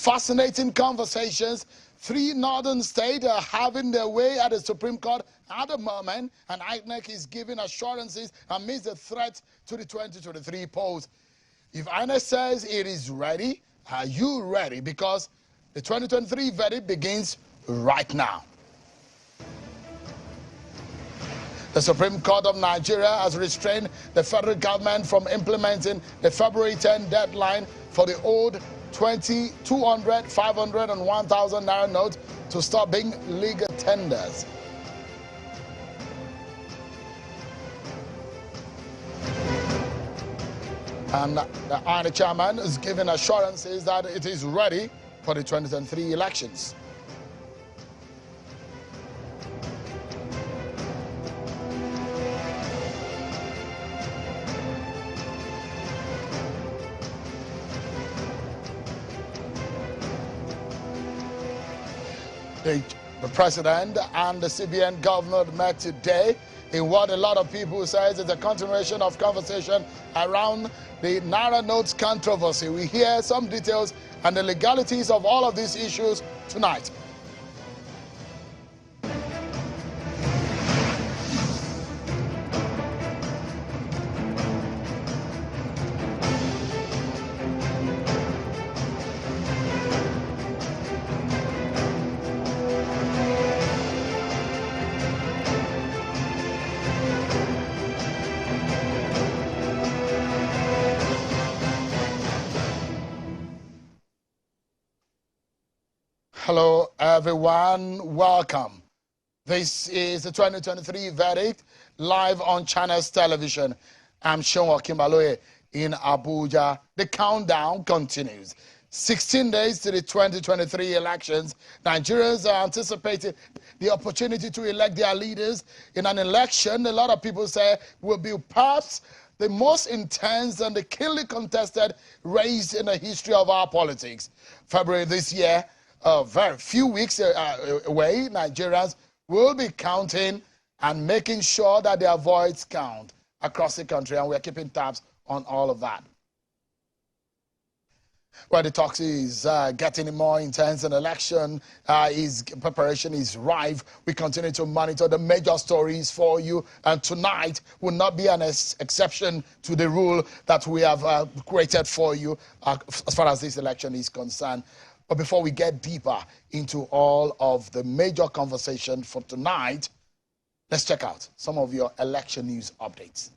Fascinating conversations. 3 northern states are having their way at the Supreme Court at the moment, and INEC is giving assurances amidst the threat to the 2023 polls. If INEC says it is ready, are you ready? Because the 2023 verdict begins right now. The Supreme Court of Nigeria has restrained the federal government from implementing the February 10 deadline for the old 20, 200, 500, and 1,000 Naira notes to stop being legal tenders. And the INEC chairman is giving assurances that it is ready for the 2023 elections. The president and the CBN governor met today in what a lot of people say is a continuation of conversation around the Naira notes controversy. We hear some details and the legalities of all of these issues tonight. Hello, everyone. Welcome. This is the 2023 verdict live on Channels Television. I'm Sean Kimbaloye in Abuja. The countdown continues. 16 days to the 2023 elections. Nigerians are anticipating the opportunity to elect their leaders in an election a lot of people say will be perhaps the most intense and the keenly contested race in the history of our politics. February this year, very few weeks away, Nigerians will be counting and making sure that their votes count across the country, and we're keeping tabs on all of that. Well, the talk is getting more intense, and election preparation is rife. We continue to monitor the major stories for you, and tonight will not be an exception to the rule that we have created for you as far as this election is concerned. But before we get deeper into all of the major conversation for tonight, let's check out some of your election news updates.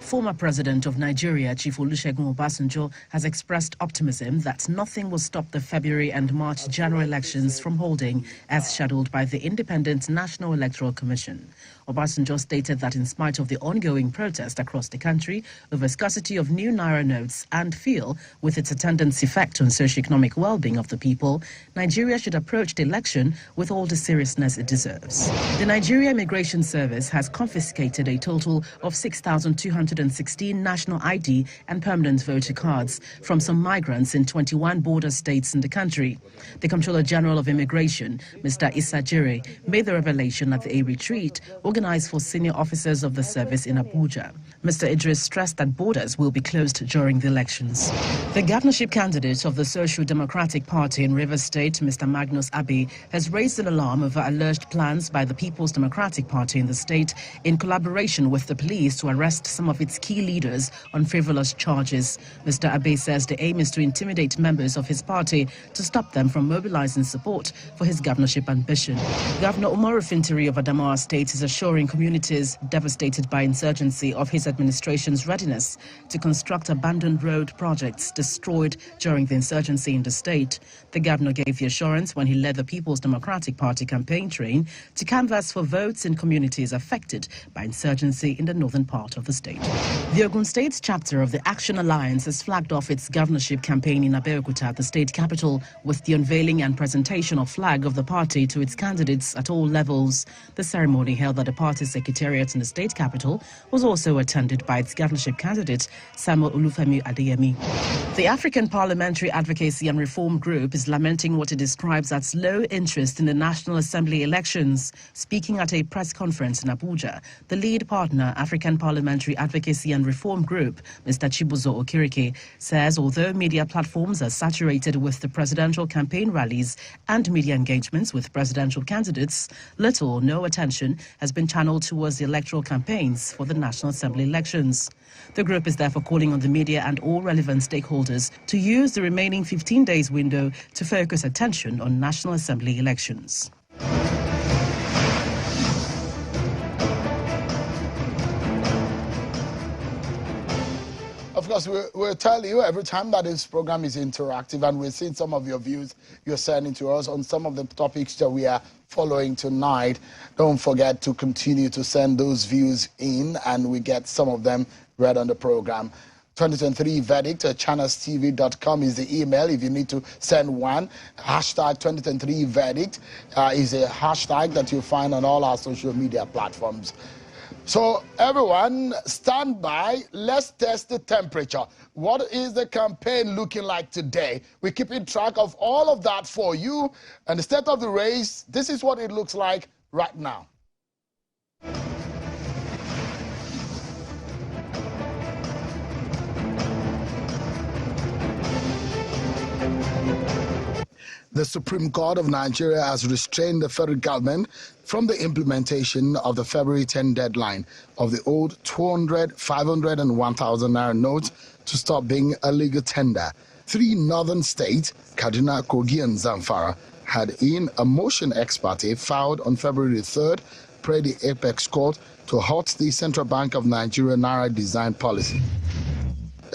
Former President of Nigeria, Chief Olusegun Obasanjo, has expressed optimism that nothing will stop the February and March general elections from holding as scheduled by the Independent National Electoral Commission. Obasanjo stated that in spite of the ongoing protest across the country over scarcity of new Naira notes and feel with its attendant effect on socio-economic well-being of the people, Nigeria should approach the election with all the seriousness it deserves. The Nigeria Immigration Service has confiscated a total of 6,216 national ID and permanent voter cards from some migrants in 21 border states in the country. The Comptroller General of Immigration, Mr. Issa Jere, made the revelation at a retreat organized for senior officers of the service in Abuja. Mr. Idris stressed that borders will be closed during the elections. The governorship candidate of the Social Democratic Party in Rivers State, Mr. Magnus Abbey, has raised an alarm over alleged plans by the People's Democratic Party in the state in collaboration with the police to arrest some of its key leaders on frivolous charges. Mr. Abbey says the aim is to intimidate members of his party to stop them from mobilizing support for his governorship ambition. Governor Umaru Fintiri of Adamawa State is assuring communities devastated by insurgency of his administration's readiness to construct abandoned road projects destroyed during the insurgency in the state. The governor gave the assurance when he led the People's Democratic Party campaign train to canvass for votes in communities affected by insurgency in the northern part of the state. The Ogun State chapter of the Action Alliance has flagged off its governorship campaign in Abeokuta, the state capital, with the unveiling and presentation of flag of the party to its candidates at all levels. The ceremony, held at the party secretariat in the state capital, was also attended by its governorship candidate, Samuel Olufemi Adeyemi. The African Parliamentary Advocacy and Reform Group is lamenting what it describes as low interest in the National Assembly elections. Speaking at a press conference in Abuja, the lead partner, African Parliamentary Advocacy and Reform Group, Mr. Chibuzo Okirike, says although media platforms are saturated with the presidential campaign rallies and media engagements with presidential candidates, little or no attention has been channeled towards the electoral campaigns for the National Assembly elections. The group is therefore calling on the media and all relevant stakeholders to use the remaining 15 days window to focus attention on National Assembly elections. Of course, we'll tell you every time that this program is interactive, and we're seeing some of your views you're sending to us on some of the topics that we are following tonight. Don't forget to continue to send those views in, and we get some of them read on the program. 2023 verdict at channelstv.com is the email if you need to send one. Hashtag 2023 verdict is a hashtag that you'll find on all our social media platforms. So everyone, stand by. Let's test the temperature. What is the campaign looking like today? We're keeping track of all of that for you. And the state of the race, this is what it looks like right now. The Supreme Court of Nigeria has restrained the federal government from the implementation of the February 10 deadline of the old 200, 500 and 1,000 Naira notes to stop being a legal tender. Three northern states, Kaduna, Kogi and Zamfara, had in a motion ex parte filed on February 3rd, per the Apex Court, to halt the Central Bank of Nigeria Naira design policy.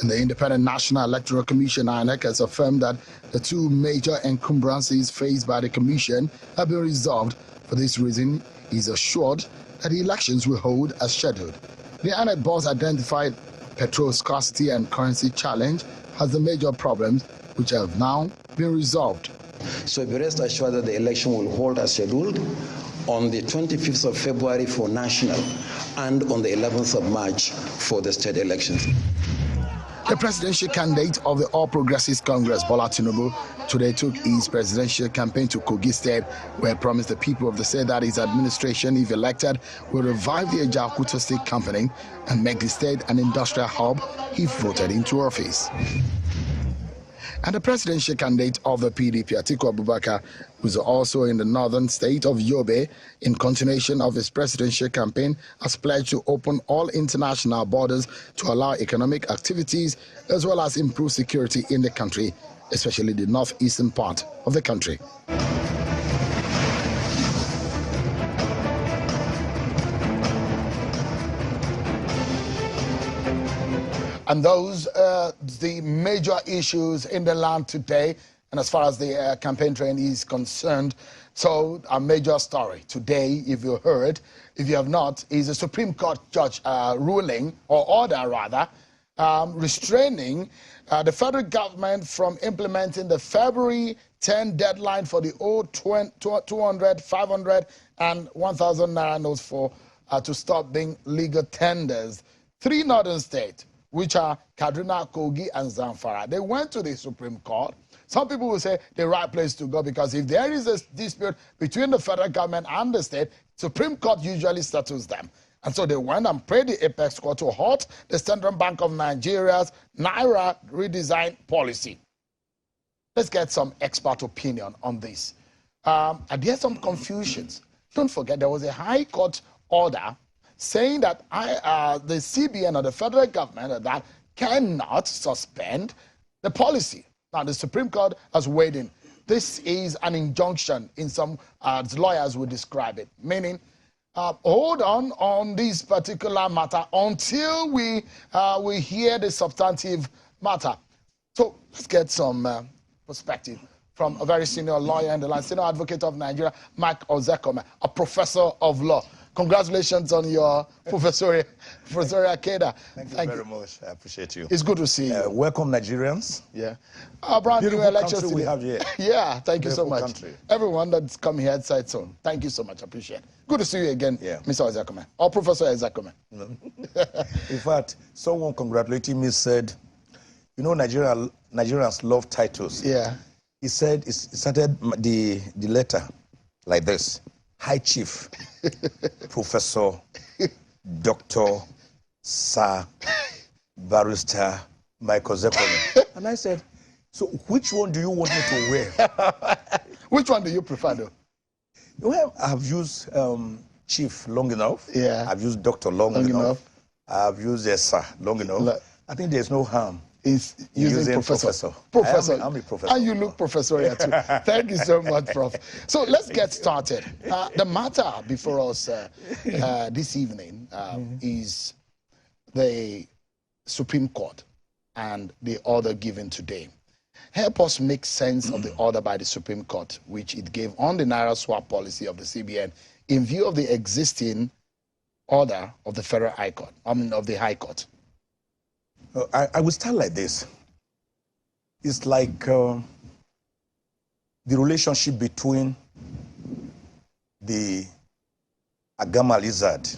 And the Independent National Electoral Commission, INEC, has affirmed that the two major encumbrances faced by the Commission have been resolved. For this reason, he is assured that the elections will hold as scheduled. The INEC boss identified petrol scarcity and currency challenge as the major problems, which have now been resolved. So be rest assured that the election will hold as scheduled on the 25th of February for national and on the 11th of March for the state elections. The presidential candidate of the All Progressives Congress, Bola Tinubu, today took his presidential campaign to Kogi State, where he promised the people of the state that his administration, if elected, will revive the Ejakuta State Company and make the state an industrial hub if voted into office. And the presidential candidate of the PDP, Atiku Abubakar, who is also in the northern state of Yobe, in continuation of his presidential campaign, has pledged to open all international borders to allow economic activities as well as improve security in the country, especially the northeastern part of the country. And those are the major issues in the land today. And as far as the campaign train is concerned, so a major story today, if you heard, if you have not, is a Supreme Court judge ruling, or order rather, restraining the federal government from implementing the February 10 deadline for the old 200, 500 and 1,000 Naira notes for to stop being legal tenders. Three northern states, which are Kaduna, Kogi, and Zamfara, they went to the Supreme Court. Some people will say the right place to go, because if there is a dispute between the federal government and the state, Supreme Court usually settles them. And so they went and prayed the Apex Court to halt the Central Bank of Nigeria's Naira redesign policy. Let's get some expert opinion on this. Are there some confusions? Don't forget, there was a High Court order saying that the CBN or the federal government that cannot suspend the policy. Now, the Supreme Court has weighed in. This is an injunction in some, as lawyers would describe it, meaning hold on this particular matter until we hear the substantive matter. So let's get some perspective from a very senior lawyer in the land, senior advocate of Nigeria, Mike Ozehkome, a professor of law. Congratulations on your professorial cadre. Thank you very much. I appreciate you. It's good to see you. Welcome, Nigerians. Yeah. Our brand new elections country we have here. Yeah, thank you so much. Country. Everyone that's come here at Side Zone, thank you so much. I appreciate it. Good to see you again, Mr. Ozehkome, or Professor Ozehkome. In fact, someone congratulating me said, you know, Nigerians love titles. Yeah. He said, he started the letter like this: High Chief, Professor, Doctor, Sir, Barrister Mike Ozehkome. And I said, so which one do you want me to wear? Which one do you prefer, though? Well, I've used Chief long enough. Yeah. I've used Doctor long enough. I've used Sir long enough. I think there's no harm. Is using professor. I'm a professor. And you look professorial too. Thank you so much, Prof. So let's get started. The matter before us this evening is the Supreme Court and the order given today. Help us make sense of the order by the Supreme Court, which it gave on the Naira swap policy of the CBN in view of the existing order of the Federal High Court, of the High Court. I will start like this. It's like the relationship between the Agama lizard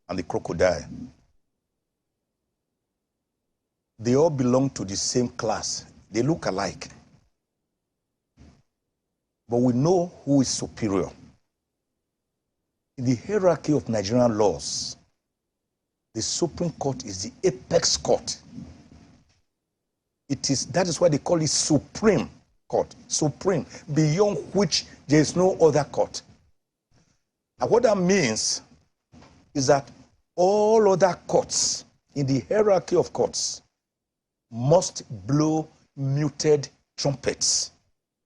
and the crocodile. They all belong to the same class. They look alike. But we know who is superior. In the hierarchy of Nigerian laws, the Supreme Court is the apex court. That is why they call it Supreme Court. Supreme, beyond which there is no other court. And what that means is that all other courts in the hierarchy of courts must blow muted trumpets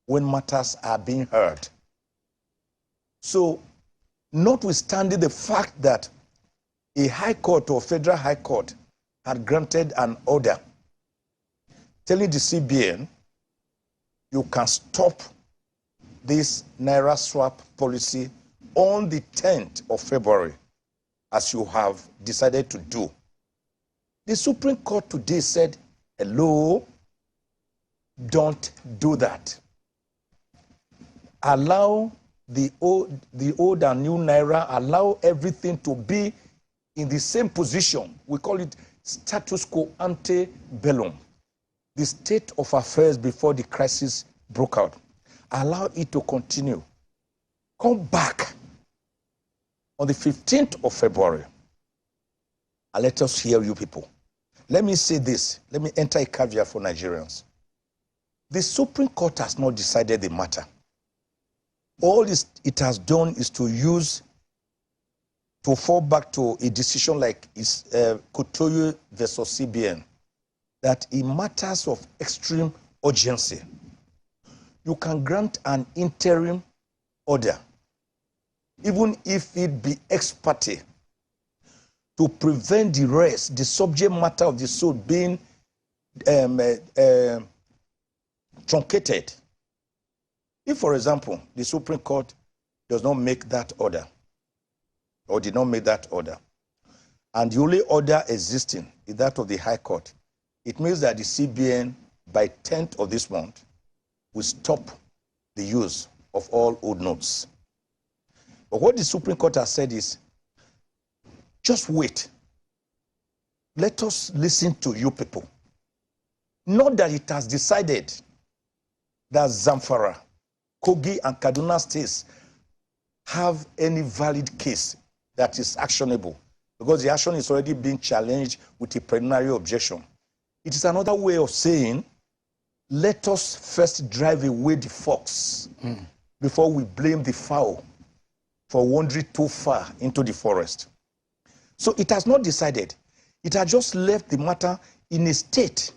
when matters are being heard. So, notwithstanding the fact that a high court or federal high court had granted an order telling the CBN, you can stop this Naira swap policy on the 10th of February, as you have decided to do. The Supreme Court today said, hello, don't do that. Allow the old and new Naira, allow everything to be in the same position. We call it status quo ante bellum. The state of affairs before the crisis broke out. Allow it to continue. Come back on the 15th of February and let us hear you people. Let me say this. Let me enter a caveat for Nigerians. The Supreme Court has not decided the matter. All it has done is to fall back to a decision like Kotoye versus CBN, that in matters of extreme urgency, you can grant an interim order, even if it be ex parte, to prevent the subject matter of the suit being truncated. If, for example, the Supreme Court does not make that order, or did not make that order, and the only order existing is that of the High Court, it means that the CBN, by 10th of this month, will stop the use of all old notes. But what the Supreme Court has said is, just wait. Let us listen to you people. Not that it has decided that Zamfara, Kogi, and Kaduna states have any valid case that is actionable, because the action is already being challenged with a preliminary objection. It is another way of saying, let us first drive away the fox before we blame the fowl for wandering too far into the forest. So it has not decided. It has just left the matter in a state,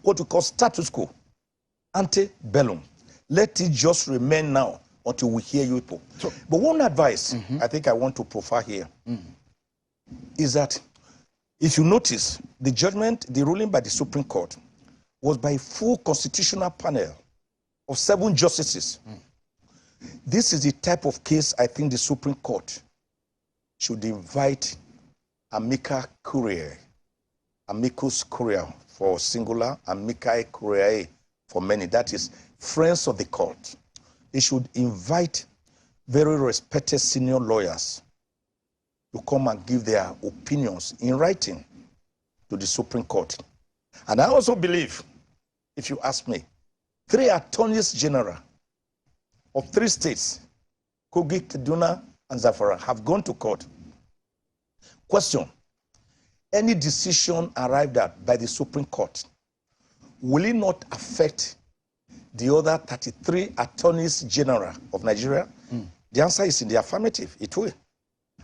what we call status quo, ante bellum. Let it just remain now until we hear you people. So, but one advice I think I want to profile here is that if you notice, the ruling by the Supreme Court was by a full constitutional panel of 7 justices. This is the type of case I think the Supreme Court should invite amicus curiae for singular, amicus curiae for many. That is, friends of the court. They should invite very respected senior lawyers to come and give their opinions in writing to the Supreme Court. And I also believe, if you ask me, 3 attorneys general of 3 states, Kogi, Kaduna, and Zamfara, have gone to court. Question: any decision arrived at by the Supreme Court, will it not affect the other 33 attorneys general of Nigeria? The answer is in the affirmative. It will.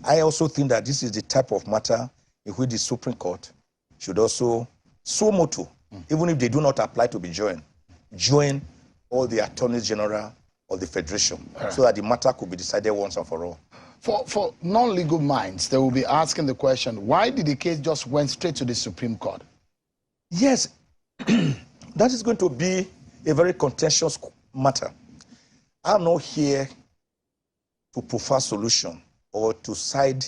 I also think that this is the type of matter in which the Supreme Court should also suo motu, even if they do not apply to be join all the attorneys general of the Federation, so that the matter could be decided once and for all. For non-legal minds, they will be asking the question, why did the case just went straight to the Supreme Court? Yes, that is going to be a very contentious matter. I'm not here to prefer solution or to side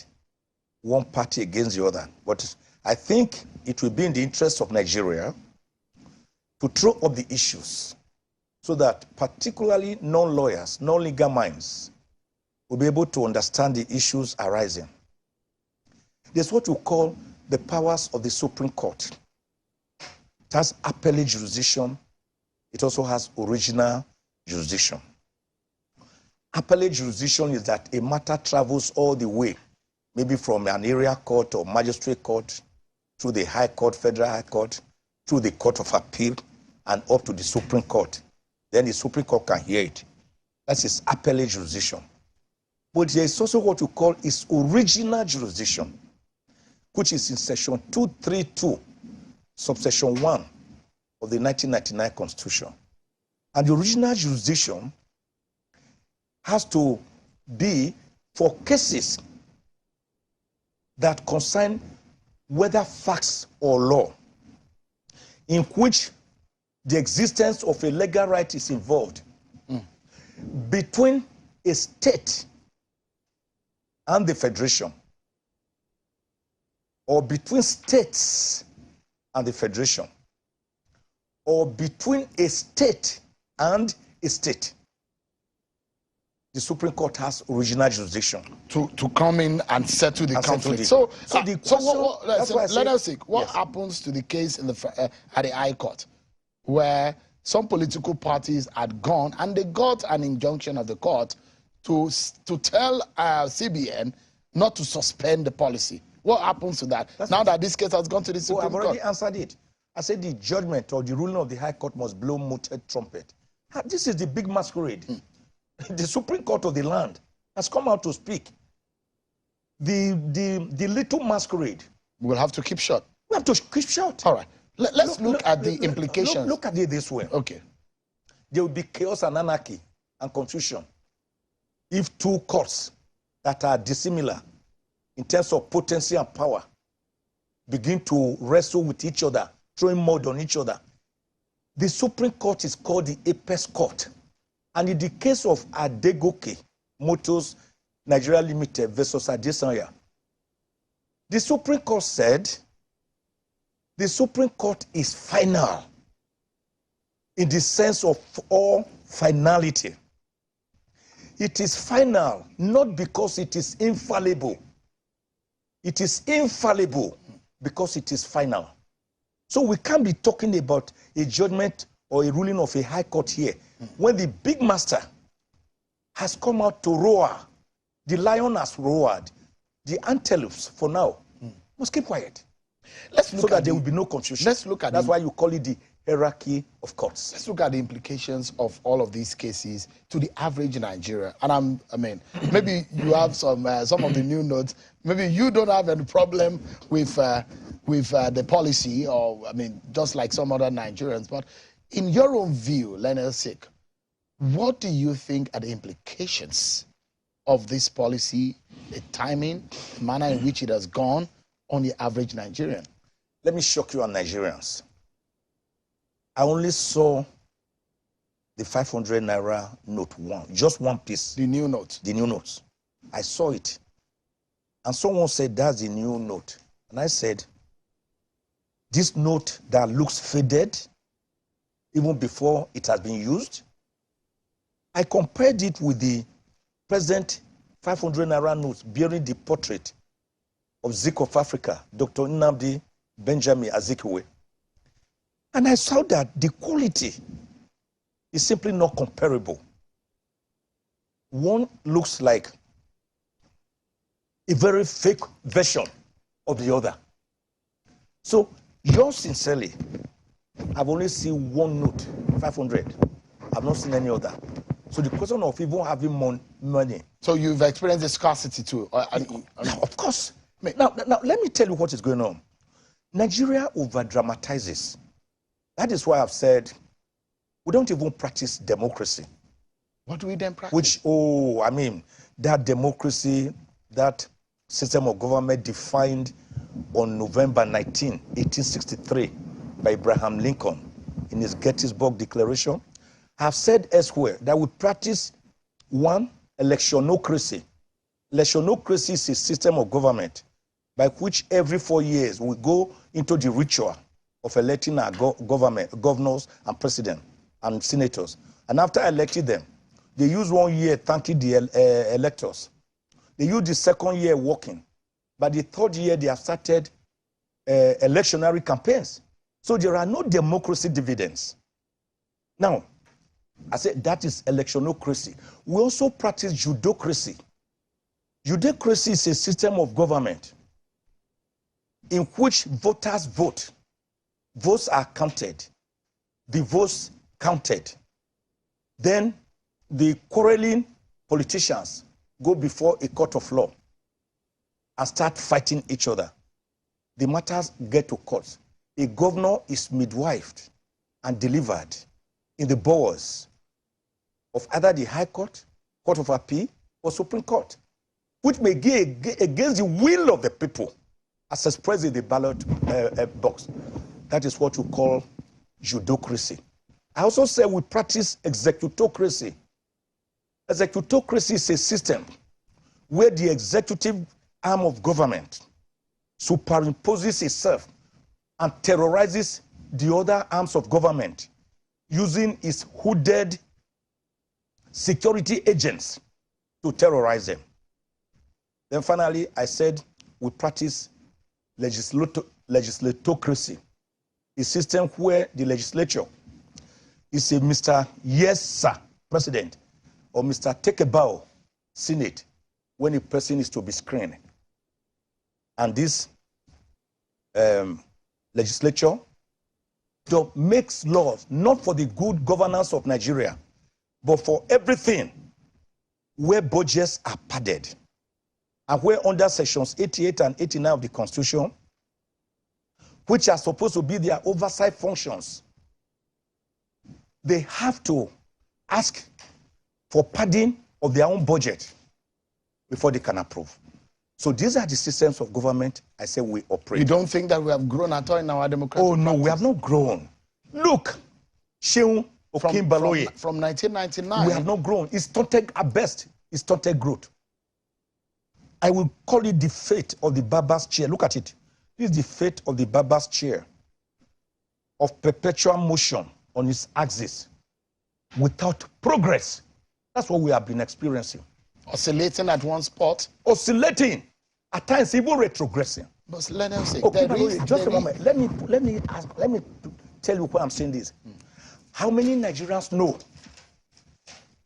one party against the other, but I think it will be in the interest of Nigeria to throw up the issues so that particularly non-lawyers, non-legal minds will be able to understand the issues arising. There's what we call the powers of the Supreme Court. It has appellate jurisdiction. It also has original jurisdiction. Appellate jurisdiction is that a matter travels all the way, maybe from an area court or magistrate court, through the High Court, Federal High Court, through the Court of Appeal, and up to the Supreme Court. Then the Supreme Court can hear it. That's its appellate jurisdiction. But there is also what we call its original jurisdiction, which is in section 232, subsection 1 of the 1999 Constitution. And the original jurisdiction has to be for cases that concern whether facts or law, in which the existence of a legal right is involved between a state and the Federation, or between states and the Federation, or between a state and a state. The Supreme Court has original jurisdiction to come in and settle the conflict. Let us see what happens to the case in the at the High Court, where some political parties had gone and they got an injunction of the court to tell CBN not to suspend the policy. What happens to that now that this case has gone to the Supreme Court? I've already answered it. I said the judgment or the ruling of the High Court must blow muted trumpet. This is the big masquerade. The Supreme Court of the land has come out to speak. The little masquerade. We'll have to keep short. We have to keep short. All right. Let's look at the implications. Look at it this way. Okay. There will be chaos and anarchy and confusion if 2 courts that are dissimilar in terms of potency and power begin to wrestle with each other, throwing mud on each other. The Supreme Court is called the apex court. And in the case of Adegoke Motors Nigeria Limited versus Adesanya, the Supreme Court said the Supreme Court is final in the sense of all finality. It is final not because it is infallible. It is infallible because it is final. So we can't be talking about a judgment or a ruling of a high court here when the big master has come out to roar. The lion has roared. The antelopes, for now, must keep quiet. Let's look so that there will be no confusion. Let's look at That's why you call it the hierarchy of courts. Let's look at the implications of all of these cases to the average Nigeria. And I mean, maybe you have some of the new notes. Maybe you don't have any problem with the policy, or I mean, just like some other Nigerians. But in your own view, Leonard Sick, what do you think are the implications of this policy, the timing, the manner in which it has gone on the average Nigerian? Let me shock you on Nigerians. I only saw the 500 Naira note just one piece. The new note. The new notes. I saw it. And someone said, that's the new note. And I said, this note that looks faded, even before it has been used, I compared it with the present 500 Naira notes bearing the portrait of Zik of Africa, Dr. Nnamdi Benjamin Azikiwe. And I saw that the quality is simply not comparable. One looks like a very fake version of the other. So, yours sincerely, I've only seen one note, 500. I've not seen any other. So the question of even having money. So you've experienced the scarcity too? Yeah, of course. Now, let me tell you what is going on. Nigeria over-dramatizes. That is why I've said we don't even practice democracy. What do we then practice? Which, that democracy, that system of government defined on November 19, 1863 by Abraham Lincoln in his Gettysburg Declaration, have said elsewhere that we practice one, electionocracy. Electionocracy is a system of government by which every 4 years we go into the ritual of electing our governors and president and senators. And after electing them, they use 1 year thanking the electors. They use the second year working. By the third year, they have started electionary campaigns. So there are no democracy dividends. Now, I said that is electionocracy. We also practice judocracy. Judocracy is a system of government in which voters vote. Votes are counted. The votes counted. Then the quarreling politicians go before a court of law and start fighting each other. The matters get to court. A governor is midwifed and delivered in the bowels of either the High Court, Court of Appeal, or Supreme Court, which may go against the will of the people as expressed in the ballot box. That is what we call judocracy. I also say we practice executocracy. Executocracy is a system where the executive arm of government superimposes itself and terrorizes the other arms of government using its hooded security agents to terrorize them. Then finally, I said we practice legislatocracy, a system where the legislature is a Mr. Yes, Sir, President, or Mr. Take a Bow, Senate, when a person is to be screened. And this legislature makes laws not for the good governance of Nigeria, but for everything where budgets are padded and where under sections 88 and 89 of the Constitution, which are supposed to be their oversight functions, they have to ask for padding of their own budget before they can approve. So these are the systems of government I say we operate. You don't think that we have grown at all in our democratic Oh, no, practice? we have not grown. Look, Sheung Okinbaloye. From 1999. We have not grown. It's stunted at best. It's stunted growth. I will call it the fate of the barber's chair. Look at it. This is the fate of the barber's chair of perpetual motion on its axis without progress. That's what we have been experiencing. Oscillating at one spot. Oscillating, at times even retrogressing. But let them say, just a moment. Let me tell you why I'm saying this. How many Nigerians know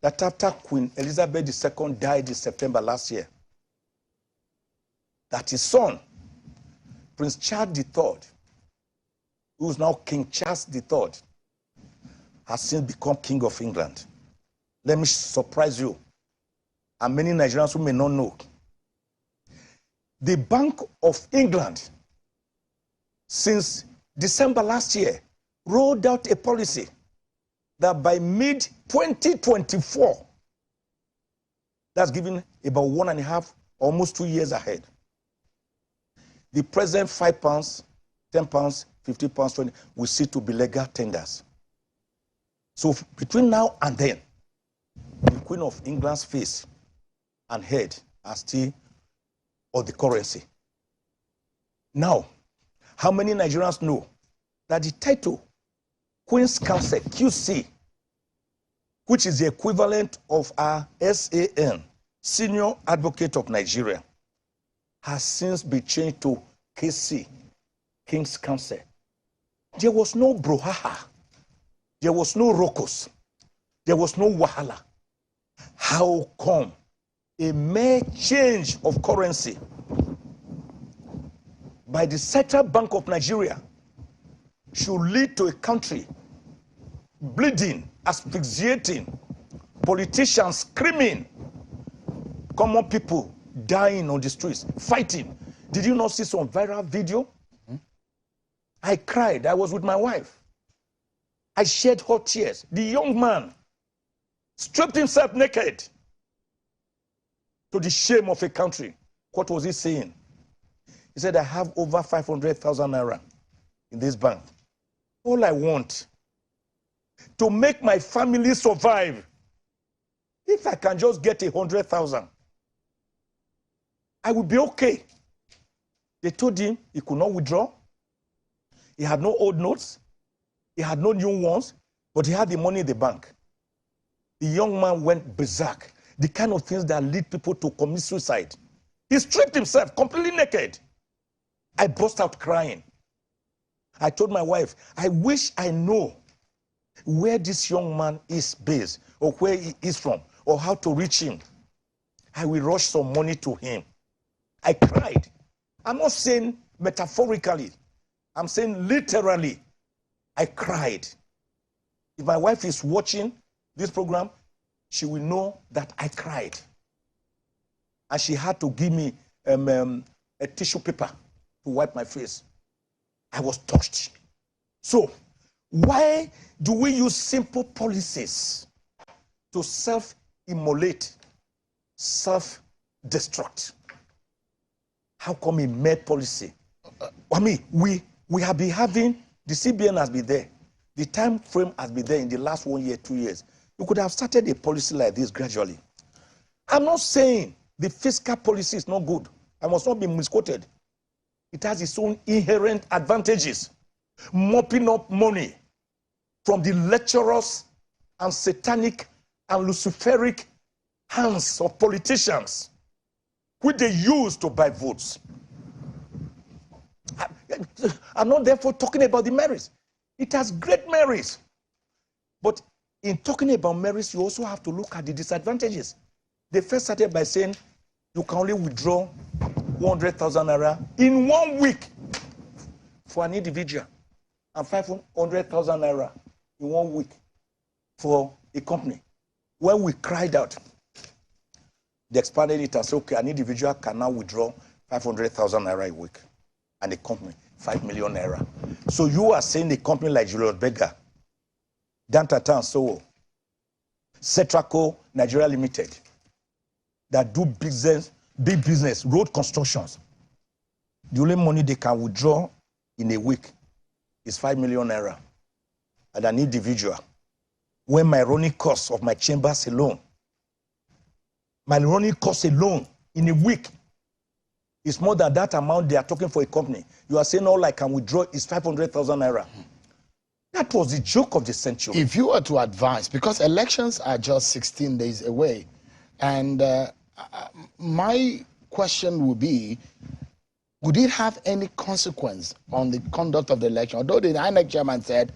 that after Queen Elizabeth II died in September last year, that his son, Prince Charles III, who is now King Charles III, has since become King of England? Let me surprise you, and many Nigerians who may not know. The Bank of England, since December last year, rolled out a policy that by mid-2024, that's giving about 1.5, almost 2 years ahead, the present £5, £10, £50, 20 will see to be legal tenders. So between now and then, the Queen of England's face and head are still of the currency. Now, how many Nigerians know that the title Queen's Counsel, QC, which is the equivalent of our SAN, Senior Advocate of Nigeria, has since been changed to KC, King's Counsel. There was no brouhaha. There was no rokos. There was no wahala. How come a mere change of currency by the Central Bank of Nigeria should lead to a country bleeding, asphyxiating, politicians screaming, common people dying on the streets, fighting? Did you not see some viral video? I cried. I was with my wife. I shed hot tears. The young man stripped himself naked to the shame of a country. What was he saying? He said, I have over 500,000 naira in this bank. All I want to make my family survive, if I can just get 100,000, I will be okay. They told him he could not withdraw. He had no old notes. He had no new ones, but he had the money in the bank. The young man went berserk. The kind of things that lead people to commit suicide. He stripped himself completely naked. I burst out crying. I told my wife, I wish I know where this young man is based, or where he is from, or how to reach him. I will rush some money to him. I cried. I'm not saying metaphorically. I'm saying literally. I cried. If my wife is watching this program, she will know that I cried. And she had to give me a tissue paper to wipe my face. I was touched. So, why do we use simple policies to self-immolate, self-destruct? How come a mere policy? I mean, we have been having, the CBN has been there. The time frame has been there in the last 1 year, 2 years. You could have started a policy like this gradually. I'm not saying the fiscal policy is not good. I must not be misquoted. It has its own inherent advantages. Mopping up money from the lecherous and satanic and luciferic hands of politicians, which they use to buy votes. I'm not therefore talking about the merits. It has great merits. But in talking about merits, you also have to look at the disadvantages. They first started by saying you can only withdraw 100,000 naira in 1 week for an individual, and 500,000 naira in 1 week for a company. When we cried out, they expanded it and said, okay, an individual can now withdraw 500,000 naira a week, and a company 5 million naira. So you are saying a company like Julius Berger, Dantata and so, Cetraco Nigeria Limited, that do business, big business, road constructions, the only money they can withdraw in a week is 5 million naira. And an individual, when my running costs of my chambers alone, my running costs alone in a week is more than that amount they are talking for a company. You are saying all I can withdraw is 500,000 naira. That was the joke of the century. If you were to advise, because elections are just 16 days away, and my question would be, would it have any consequence on the conduct of the election? Although the INEC chairman said,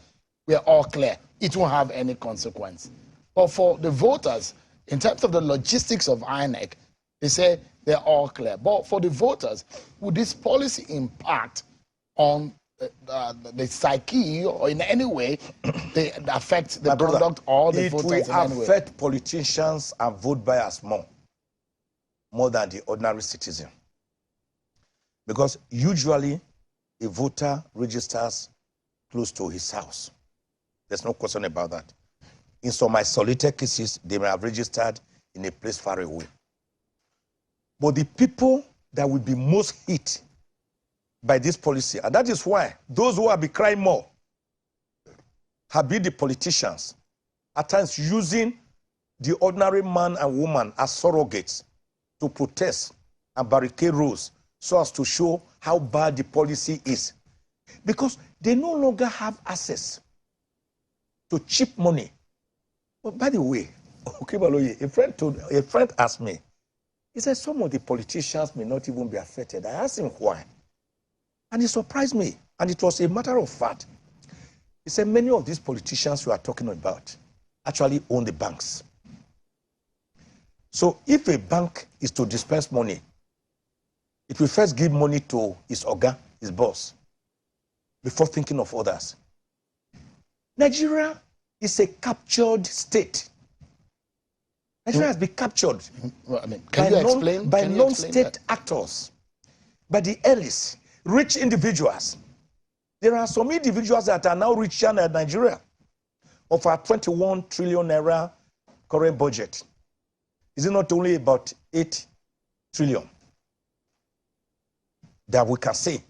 we are all clear, it won't have any consequence. But for the voters, in terms of the logistics of INEC, they say they're all clear. But for the voters, would this policy impact on the psyche, or in any way they affect the conduct or the voters in any way? It will affect politicians and vote buyers more than the ordinary citizen. Because usually a voter registers close to his house. There's no question about that. In some isolated cases, they may have registered in a place far away. But the people that will be most hit by this policy, and that is why those who have been crying more have been the politicians, at times using the ordinary man and woman as surrogates to protest and barricade roads so as to show how bad the policy is. Because they no longer have access to cheap money. But by the way, a friend asked me, he said some of the politicians may not even be affected. I asked him why. And he surprised me. And it was a matter of fact. He said many of these politicians you are talking about actually own the banks. So if a bank is to dispense money, it will first give money to his organ, his boss, before thinking of others. Nigeria is a captured state. Nigeria has been captured Well, I mean, by non-state actors, by the elites, rich individuals. There are some individuals that are now richer than Nigeria of our 21 trillion naira current budget. Is it not only about 8 trillion that we can say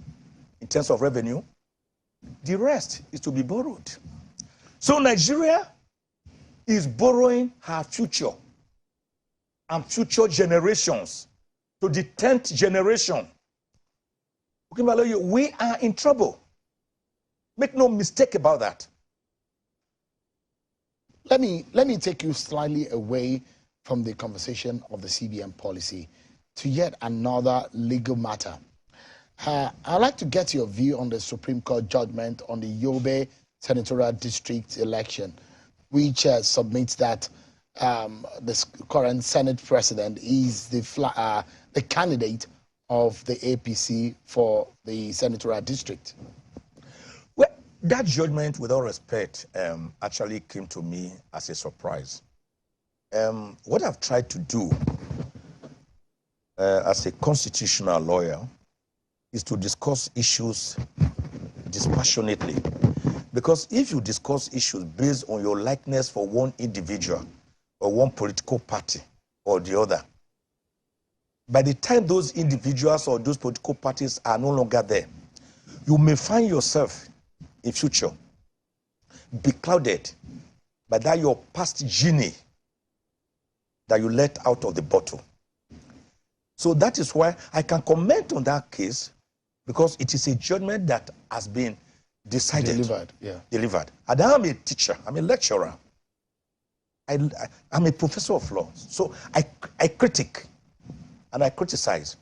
in terms of revenue? The rest is to be borrowed. So Nigeria is borrowing her future and future generations to the 10th generation. We are in trouble. Make no mistake about that. Let me take you slightly away from the conversation of the CBN policy to yet another legal matter. I'd like to get your view on the Supreme Court judgment on the Yobe Senatorial District election, which submits that the current Senate president is the candidate of the APC for the Senatorial District. Well, that judgment, with all respect, actually came to me as a surprise. What I've tried to do as a constitutional lawyer is to discuss issues dispassionately. Because if you discuss issues based on your likeness for one individual or one political party or the other, by the time those individuals or those political parties are no longer there, you may find yourself in future beclouded by that your past genie that you let out of the bottle. So that is why I can comment on that case, because it is a judgment that has been decided. Delivered. And I'm a teacher, I'm a lecturer. I'm a professor of law. So I critique and I criticize.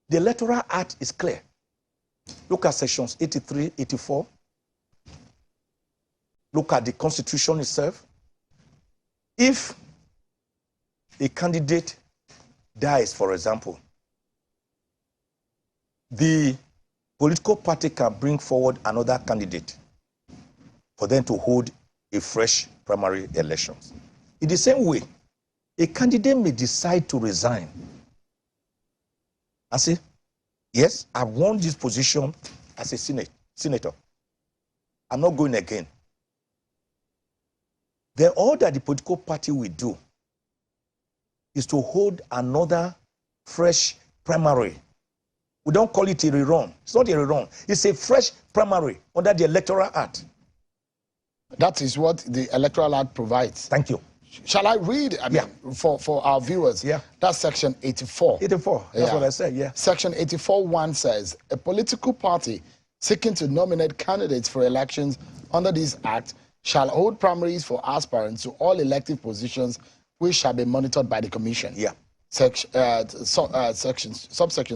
The electoral act is clear. Look at sections 83, 84. Look at the constitution itself. If a candidate dies, for example, the political party can bring forward another candidate for them to hold a fresh primary elections. In the same way, a candidate may decide to resign and say, yes, I've won this position as a senator. I'm not going again. Then all that the political party will do is to hold another fresh primary. We don't call it a rerun. It's not a rerun. It's a fresh primary under the Electoral Act. That is what the Electoral Act provides. Thank you. Shall I read? I mean, for our viewers. Yeah. That's section 84. 84. That's what I said, yeah. Section 84(1) says, a political party seeking to nominate candidates for elections under this act shall hold primaries for aspirants to all elective positions which shall be monitored by the commission. Yeah. Subsection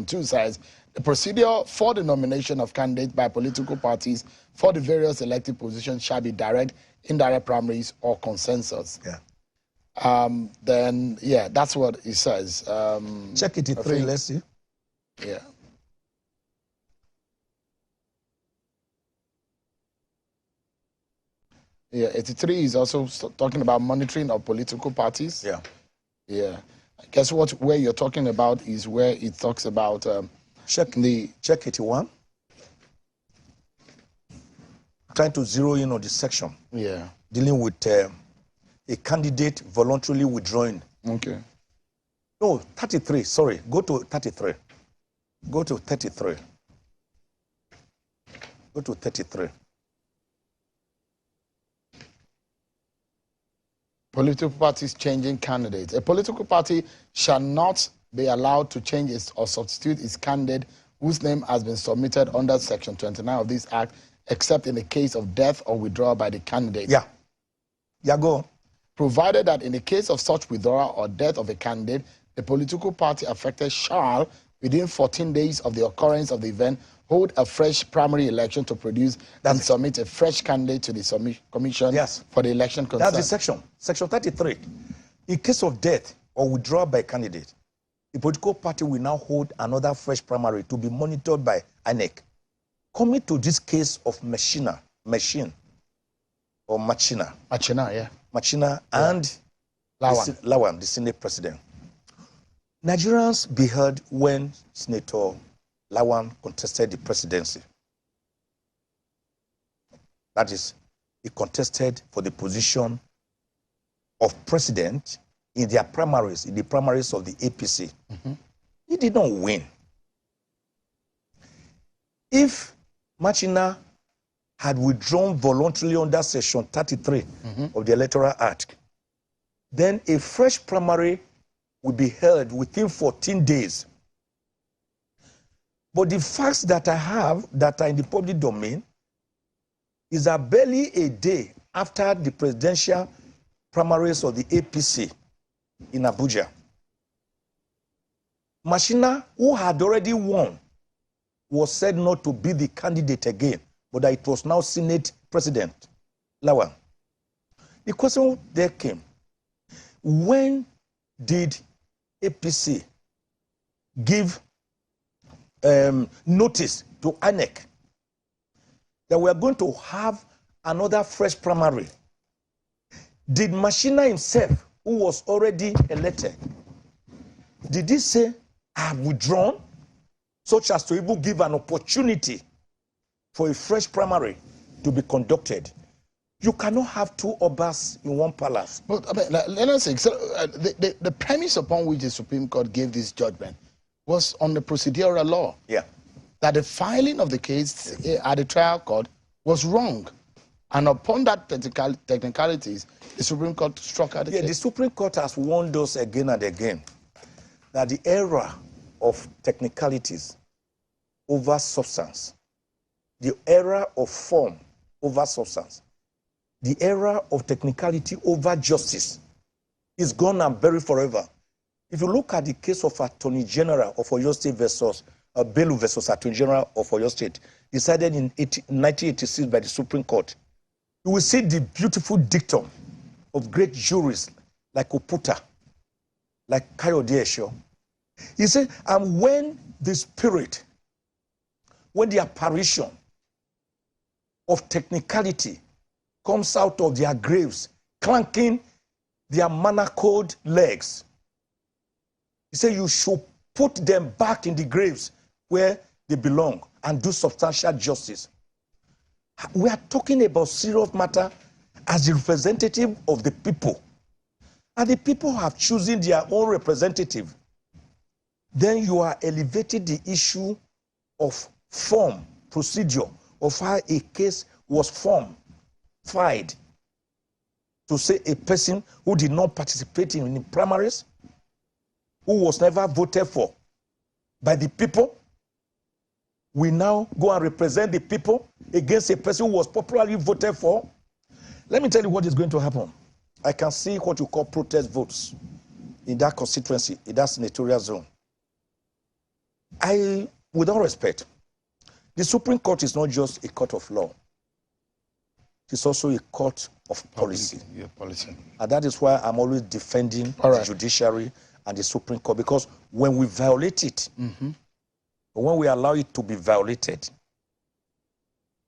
2 says, the procedure for the nomination of candidates by political parties for the various elective positions shall be direct, indirect primaries, or consensus. Yeah. Then, yeah, that's what it says. Check 83, let's see. Yeah. Yeah, 83 is also talking about monitoring of political parties. Yeah. Yeah. I guess where you're talking about is where it talks about check 81. Trying to zero in on this section. Yeah. Dealing with a candidate voluntarily withdrawing. Okay. No, 33, sorry. Go to 33. Go to 33. Go to 33. Political parties changing candidates. A political party shall not be allowed to change or substitute its candidate whose name has been submitted under Section 29 of this Act, except in the case of death or withdrawal by the candidate. Yeah. Yeah, go on. Provided that in the case of such withdrawal or death of a candidate, the political party affected shall, within 14 days of the occurrence of the event, hold a fresh primary election to produce and submit a fresh candidate to the commission for the election concerned. That's the section. Section 33. In case of death or withdrawal by a candidate, the political party will now hold another fresh primary to be monitored by INEC. Coming to this case of Machina, and Lawan, the Senate president. Nigerians beheld when Senator Lawan contested the presidency. That is, he contested for the position of president in their primaries, in the primaries of the APC. He did not win. If Machina had withdrawn voluntarily under Section 33 of the Electoral Act, then a fresh primary will be held within 14 days. But the facts that I have that are in the public domain is that barely a day after the presidential primaries of the APC in Abuja, Machina, who had already won, was said not to be the candidate again, but that it was now Senate President Lawan. The question there came, when did APC give notice to INEC that we are going to have another fresh primary? Did Machina himself, who was already elected, did he say, I have withdrawn, such as to even give an opportunity for a fresh primary to be conducted? You cannot have two Obas in one palace. But I mean, let us say, so, the premise upon which the Supreme Court gave this judgment was on the procedural law. Yeah. That the filing of the case at the trial court was wrong. And upon that technicalities, the Supreme Court struck out the case. The Supreme Court has warned us again and again that the era of technicalities over substance, the era of form over substance, the era of technicality over justice is gone and buried forever. If you look at the case of Attorney General of Oyo State versus Bello versus Attorney General of Oyo State, decided in 1986 by the Supreme Court, you will see the beautiful dictum of great jurists like Oputa, like Kayode Esho. He said, and when the spirit, when the apparition of technicality comes out of their graves, clanking their manacled legs, he said you should put them back in the graves where they belong and do substantial justice. We are talking about serious matter as the representative of the people. And the people have chosen their own representative. Then you are elevating the issue of form, procedure, of how a case was filed, to say a person who did not participate in the primaries, who was never voted for by the people, we now go and represent the people against a person who was popularly voted for. Let me tell you what is going to happen. I can see what you call protest votes in that constituency, in that senatorial zone. With all respect, the Supreme Court is not just a court of law. It's also a court of policy. Policy. And that is why I'm always defending the judiciary and the Supreme Court, because when we violate it, when we allow it to be violated,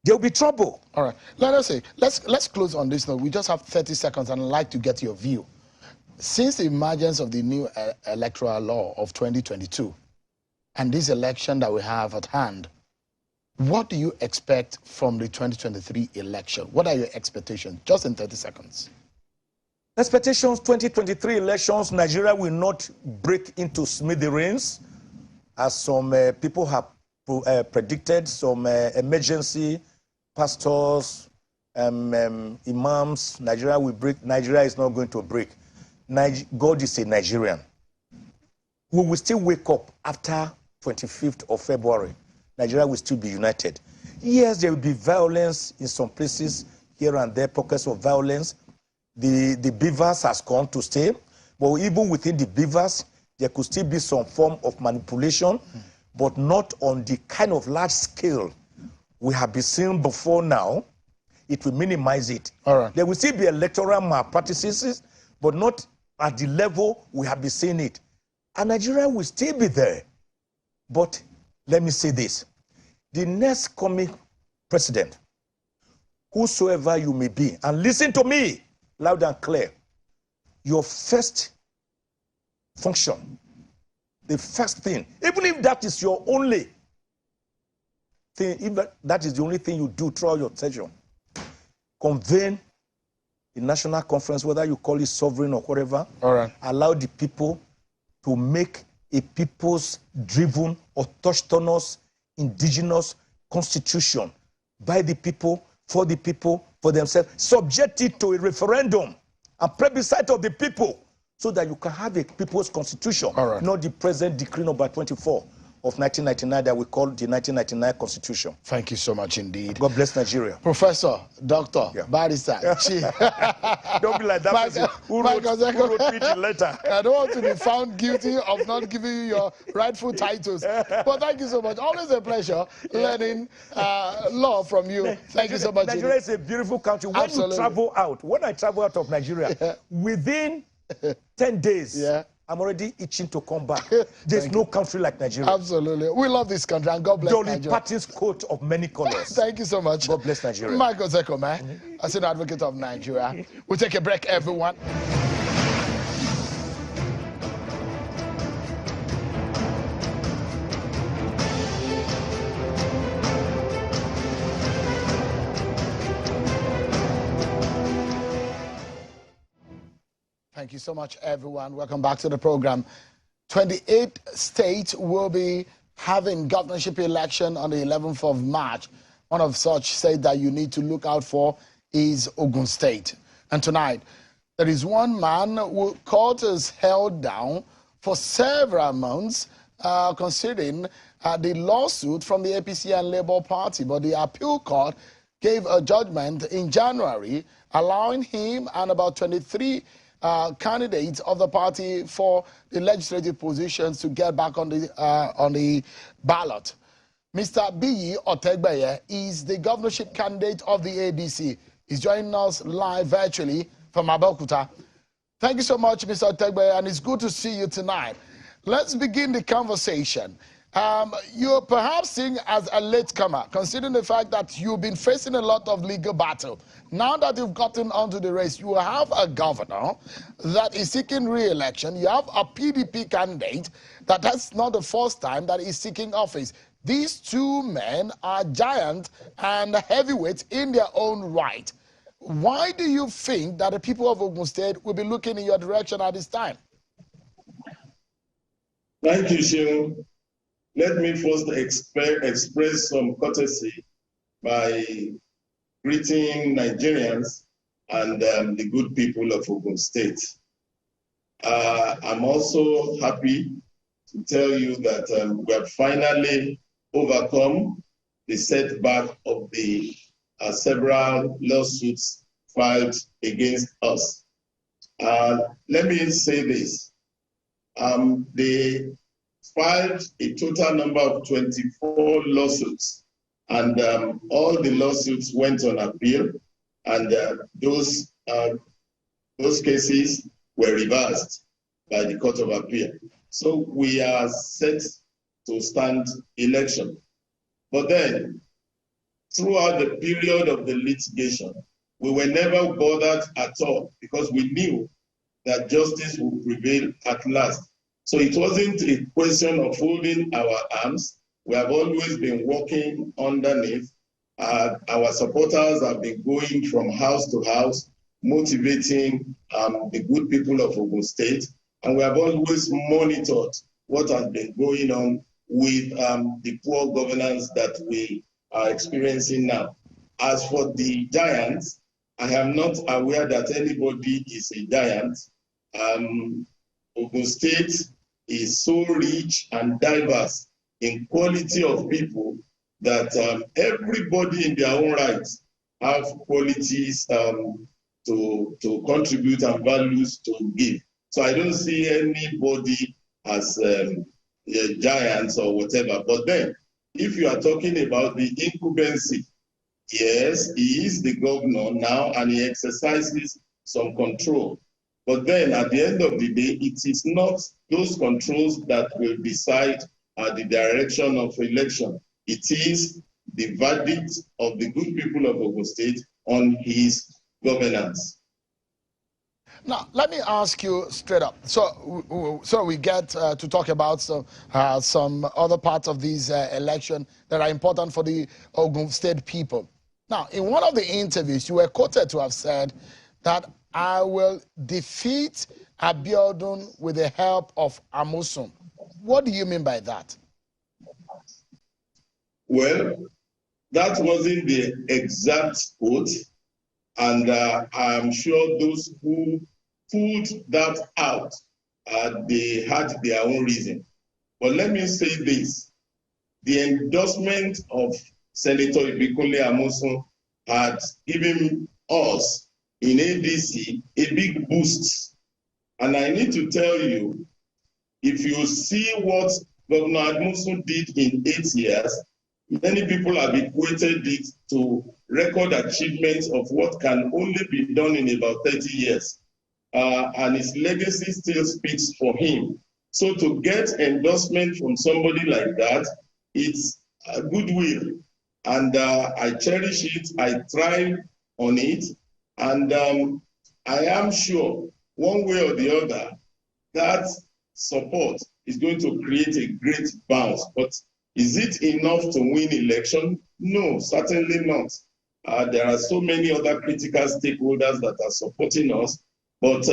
there will be trouble. All right. Let us say, let's close on this note. We just have 30 seconds, and I'd like to get your view. Since the emergence of the new electoral law of 2022 and this election that we have at hand, what do you expect from the 2023 election? What are your expectations? Just in 30 seconds. Expectations, 2023 elections, Nigeria will not break into smithereens, as some people have predicted. Some emergency pastors, imams, Nigeria will break. Nigeria is not going to break. God is a Nigerian. we will still wake up after 25th of February. Nigeria will still be united. Yes, there will be violence in some places, here and there, pockets of violence. The beavers has come to stay, but even within the beavers, there could still be some form of manipulation, but not on the kind of large scale we have been seeing before now. It will minimize it. All right. There will still be electoral malpractices, but not at the level we have been seeing it. And Nigeria will still be there. But let me say this. The next coming president, whosoever you may be, and listen to me loud and clear, your first function, the first thing, even if that is your only thing, if that is the only thing you do throughout your session, convene a national conference, whether you call it sovereign or whatever. All right. Allow the people to make a people's driven, autochthonous, indigenous constitution by the people, for themselves. Subject it to a referendum and plebiscite of the people so that you can have a people's constitution, not the present decree number 24 of 1999 that we call the 1999 Constitution. Thank you so much indeed. God bless Nigeria. Professor, Doctor, Barrister, Don't be like that person who wrote me the letter. I don't want to be found guilty of not giving you your rightful titles. But thank you so much. Always a pleasure learning law from you. Thank you so much. Nigeria is a beautiful country. When you travel out, when I travel out of Nigeria, within 10 days, I'm already itching to come back. There's no country like Nigeria. Absolutely. We love this country, and God bless Nigeria. Dolly Parton's coat of many colors. Thank you so much. God bless Nigeria. Mike Ozehkome, as an advocate of Nigeria. We'll take a break, everyone. Thank you so much, everyone. Welcome back to the program. 28 states will be having governorship election on the 11th of March. One of such states that you need to look out for is Ogun State. And tonight, there is one man who court is held down for several months considering the lawsuit from the APC and Labour Party. But the appeal court gave a judgment in January allowing him and about 23 candidates of the party for the legislative positions to get back on the ballot. Mr. Biyi Otegbeye is the governorship candidate of the ADC. He's joining us live virtually from Abeokuta. Thank you so much, Mr. Otegbeye, and it's good to see you tonight. Let's begin the conversation. You're perhaps seen as a latecomer, considering the fact that you've been facing a lot of legal battle. Now that you've gotten onto the race, you have a governor that is seeking re-election. You have a PDP candidate that's not the first time that is seeking office. These two men are giants and heavyweights in their own right. Why do you think that the people of Ogun State will be looking in your direction at this time? Thank you, Sheon. Let me first express some courtesy by greeting Nigerians and the good people of Ogun State. I'm also happy to tell you that we have finally overcome the setback of the several lawsuits filed against us. Let me say this. They filed a total number of 24 lawsuits, and all the lawsuits went on appeal, and those cases were reversed by the Court of Appeal. So we are set to stand election. But then, throughout the period of the litigation, we were never bothered at all because we knew that justice would prevail at last. So it wasn't a question of folding our arms. We have always been working underneath. Our supporters have been going from house to house, motivating the good people of Ogun State. And we have always monitored what has been going on with the poor governance that we are experiencing now. As for the giants, I am not aware that anybody is a giant. Ogun State is so rich and diverse in quality of people that everybody in their own rights have qualities to contribute and values to give. So I don't see anybody as giants or whatever. But then, if you are talking about the incumbency, yes, he is the governor now and he exercises some control. But then at the end of the day, it is not those controls that will decide the direction of election. It is the verdict of the good people of Ogun State on his governance. Now, let me ask you straight up. So we get to talk about some other parts of these election that are important for the Ogun State people. Now, in one of the interviews, you were quoted to have said that I will defeat Abiodun with the help of Amosun. What do you mean by that? Well, that wasn't the exact quote, and I'm sure those who pulled that out, they had their own reason. But let me say this. The endorsement of Senator Ibikunle Amosun had given us in ADC a big boost. And I need to tell you, if you see what Governor Amosun did in 8 years, many people have equated it to record achievements of what can only be done in about 30 years. And his legacy still speaks for him. So to get endorsement from somebody like that, it's a goodwill. And I cherish it, I thrive on it. And I am sure, one way or the other, that support is going to create a great bounce. But is it enough to win election? No, certainly not. There are so many other critical stakeholders that are supporting us, but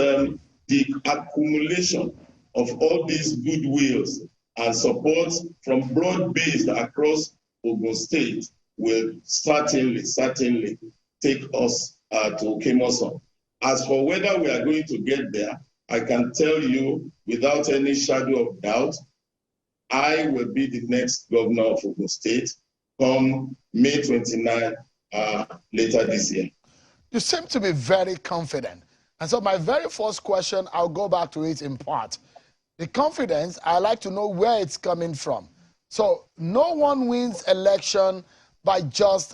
the accumulation of all these goodwills and support from broad-based across Ogun State will certainly take us to Kemoson. As for whether we are going to get there, I can tell you without any shadow of doubt, I will be the next governor of Ogun State come May 29 later this year. You seem to be very confident. And so my very first question, I'll go back to it in part. The confidence, I like to know where it's coming from. So no one wins election by just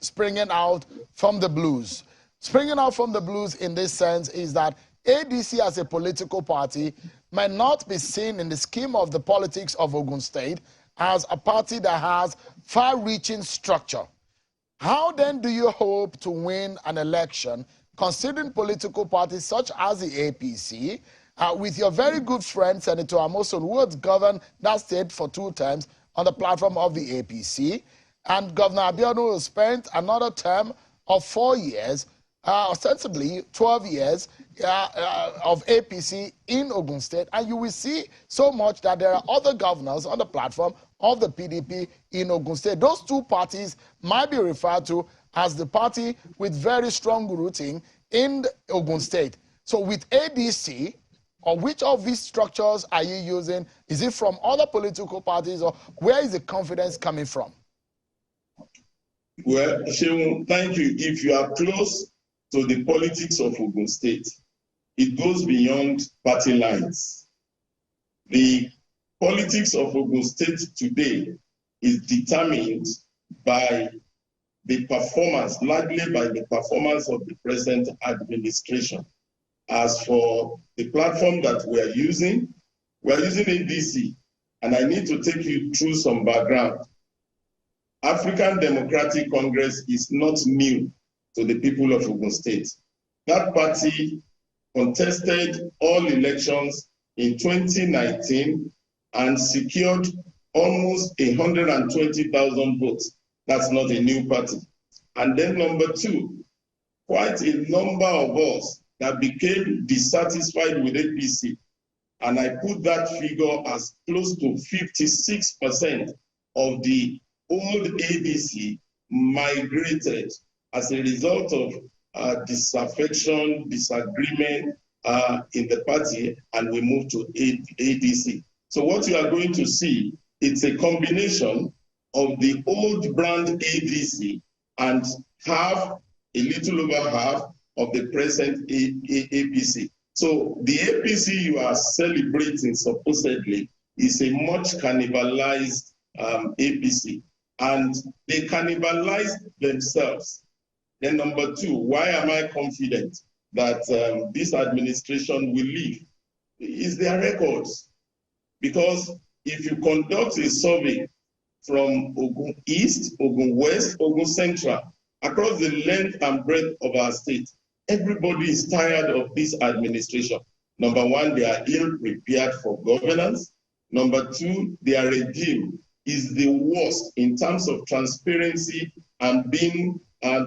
springing out from the blues. Springing out from the blues in this sense is that ADC as a political party might not be seen in the scheme of the politics of Ogun State as a party that has far-reaching structure. How then do you hope to win an election considering political parties such as the APC, with your very good friend, Senator Amosun, who has governed that state for 2 terms on the platform of the APC, and Governor Abiodun who spent another term of 4 years, ostensibly 12 years of APC in Ogun State, and you will see so much that there are other governors on the platform of the PDP in Ogun State. Those 2 parties might be referred to as the party with very strong rooting in Ogun State. So with ADC, or which of these structures are you using? Is it from other political parties, or where is the confidence coming from? Well, Shehu, thank you. If you are close to the politics of Ogun State, it goes beyond party lines. The politics of Ogun State today is determined by the performance, largely by the performance of the present administration. As for the platform that we are using ADC, and I need to take you through some background. African Democratic Congress is not new to the people of Ogun State. That party contested all elections in 2019 and secured almost 120,000 votes. That's not a new party. And then number 2, quite a number of us that became dissatisfied with APC, and I put that figure as close to 56% of the old ADC migrated as a result of disaffection, disagreement, in the party, and we moved to ADC. So what you are going to see, it's a combination of the old brand ADC and a little over half of the present APC. So the APC you are celebrating supposedly is a much cannibalized APC, and they cannibalized themselves. Then number two, why am I confident that this administration will leave? Is their records. Because if you conduct a survey from Ogun East, Ogun West, Ogun Central, across the length and breadth of our state, everybody is tired of this administration. Number one, they are ill-prepared for governance. Number two, their regime is the worst in terms of transparency and being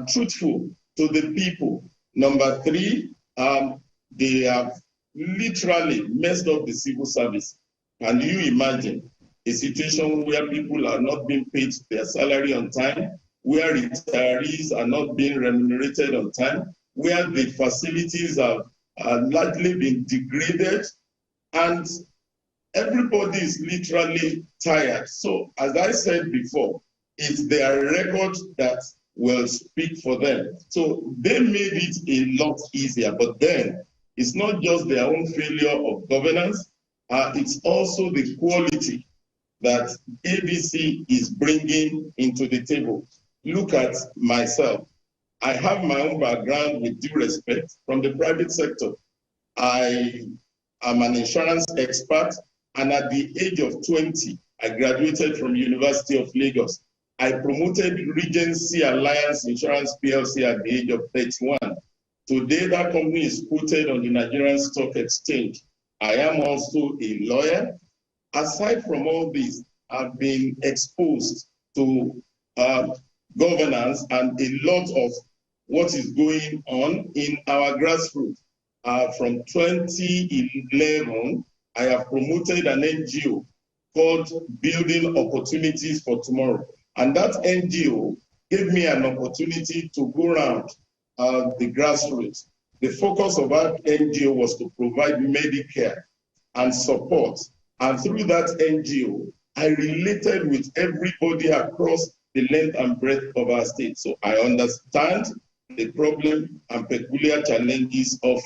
truthful to the people. Number three, they have literally messed up the civil service. Can you imagine a situation where people are not being paid their salary on time, where retirees are not being remunerated on time, where the facilities have largely been degraded, and everybody is literally tired. So, as I said before, it's their record that will speak for them. So they made it a lot easier, but then it's not just their own failure of governance, it's also the quality that ABC is bringing into the table. Look at myself. I have my own background, with due respect, from the private sector. I am an insurance expert, and at the age of 20, I graduated from University of Lagos. I promoted Regency Alliance Insurance PLC at the age of 31. Today, that company is quoted on the Nigerian Stock Exchange. I am also a lawyer. Aside from all this, I've been exposed to governance and a lot of what is going on in our grassroots. From 2011, I have promoted an NGO called Building Opportunities for Tomorrow. And that NGO gave me an opportunity to go around the grassroots. The focus of our NGO was to provide Medicare and support. And through that NGO, I related with everybody across the length and breadth of our state. So I understand the problem and peculiar challenges of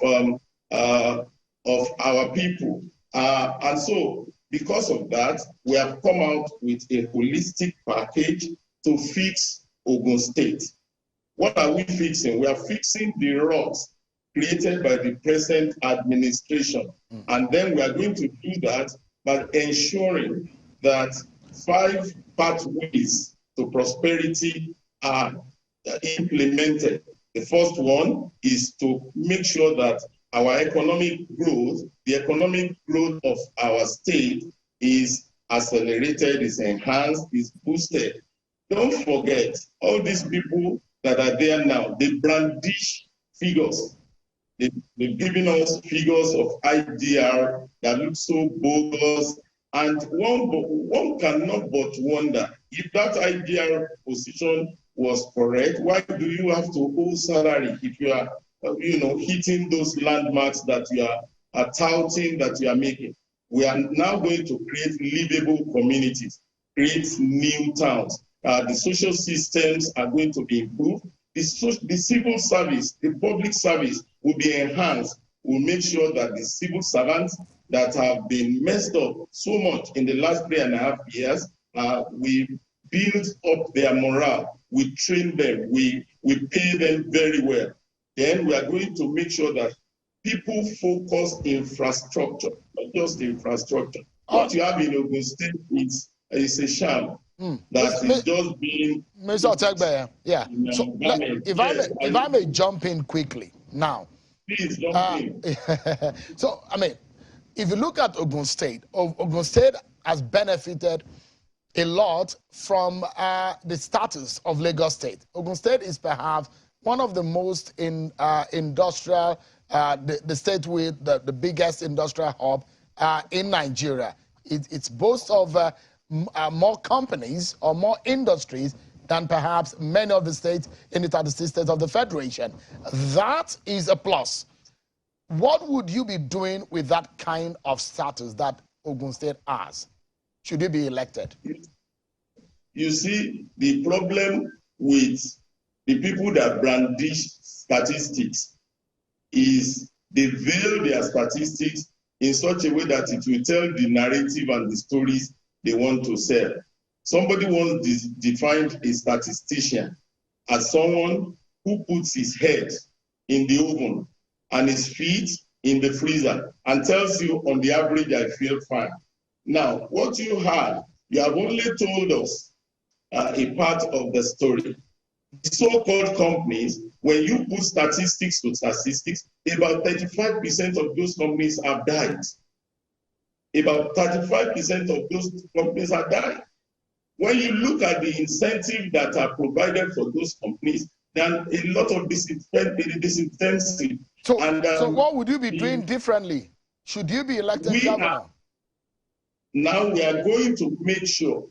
our people. And so, because of that, we have come out with a holistic package to fix Ogun State. What are we fixing? We are fixing the rots created by the present administration. And then we are going to do that by ensuring that 5 pathways to prosperity are implemented. The first one is to make sure that our economic growth, the economic growth of our state, is accelerated, is enhanced, is boosted. Don't forget, all these people that are there now, they brandish figures. They've given us figures of IDR that look so bogus, and one cannot but wonder, if that IDR position was correct, why do you have to owe salary if you are hitting those landmarks that you are touting, that you are making? We are now going to create livable communities, create new towns. The social systems are going to be improved. The civil service, the public service will be enhanced. We'll make sure that the civil servants that have been messed up so much in the last 3.5 years, we build up their morale, we train them, we pay them very well. Then we are going to make sure that people focus infrastructure, not just infrastructure. What you have in Ogun State is a sham. That is just being... Mr. Otegbe, yeah. So if I may jump in quickly now. Please jump in. So, I mean, if you look at Ogun State has benefited a lot from the status of Lagos State. Ogun State is perhaps one of the most industrial, the state with the biggest industrial hub in Nigeria. It's boasts of more companies or more industries than perhaps many of the states in the 36 states of the Federation. That is a plus. What would you be doing with that kind of status that Ogun State has? Should you be elected? You see, the problem with the people that brandish statistics is they veil their statistics in such a way that it will tell the narrative and the stories they want to sell. Somebody once defined a statistician as someone who puts his head in the oven and his feet in the freezer and tells you on the average, I feel fine. Now, what you have only told us a part of the story. The so-called companies, when you put statistics to statistics, about 35% of those companies have died. About 35% of those companies have died. When you look at the incentive that are provided for those companies, then a lot of disincentive. So what would you be doing differently? Should you be elected governor? Now we are going to make sure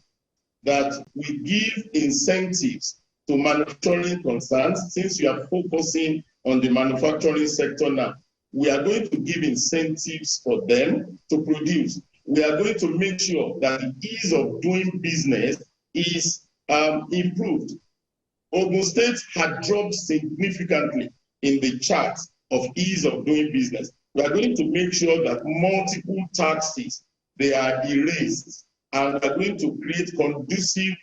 that we give incentives to manufacturing concerns. Since you are focusing on the manufacturing sector now, we are going to give incentives for them to produce. We are going to make sure that the ease of doing business is improved. Ogun State had dropped significantly in the chart of ease of doing business. We are going to make sure that multiple taxes, they are erased, and we are going to create conducive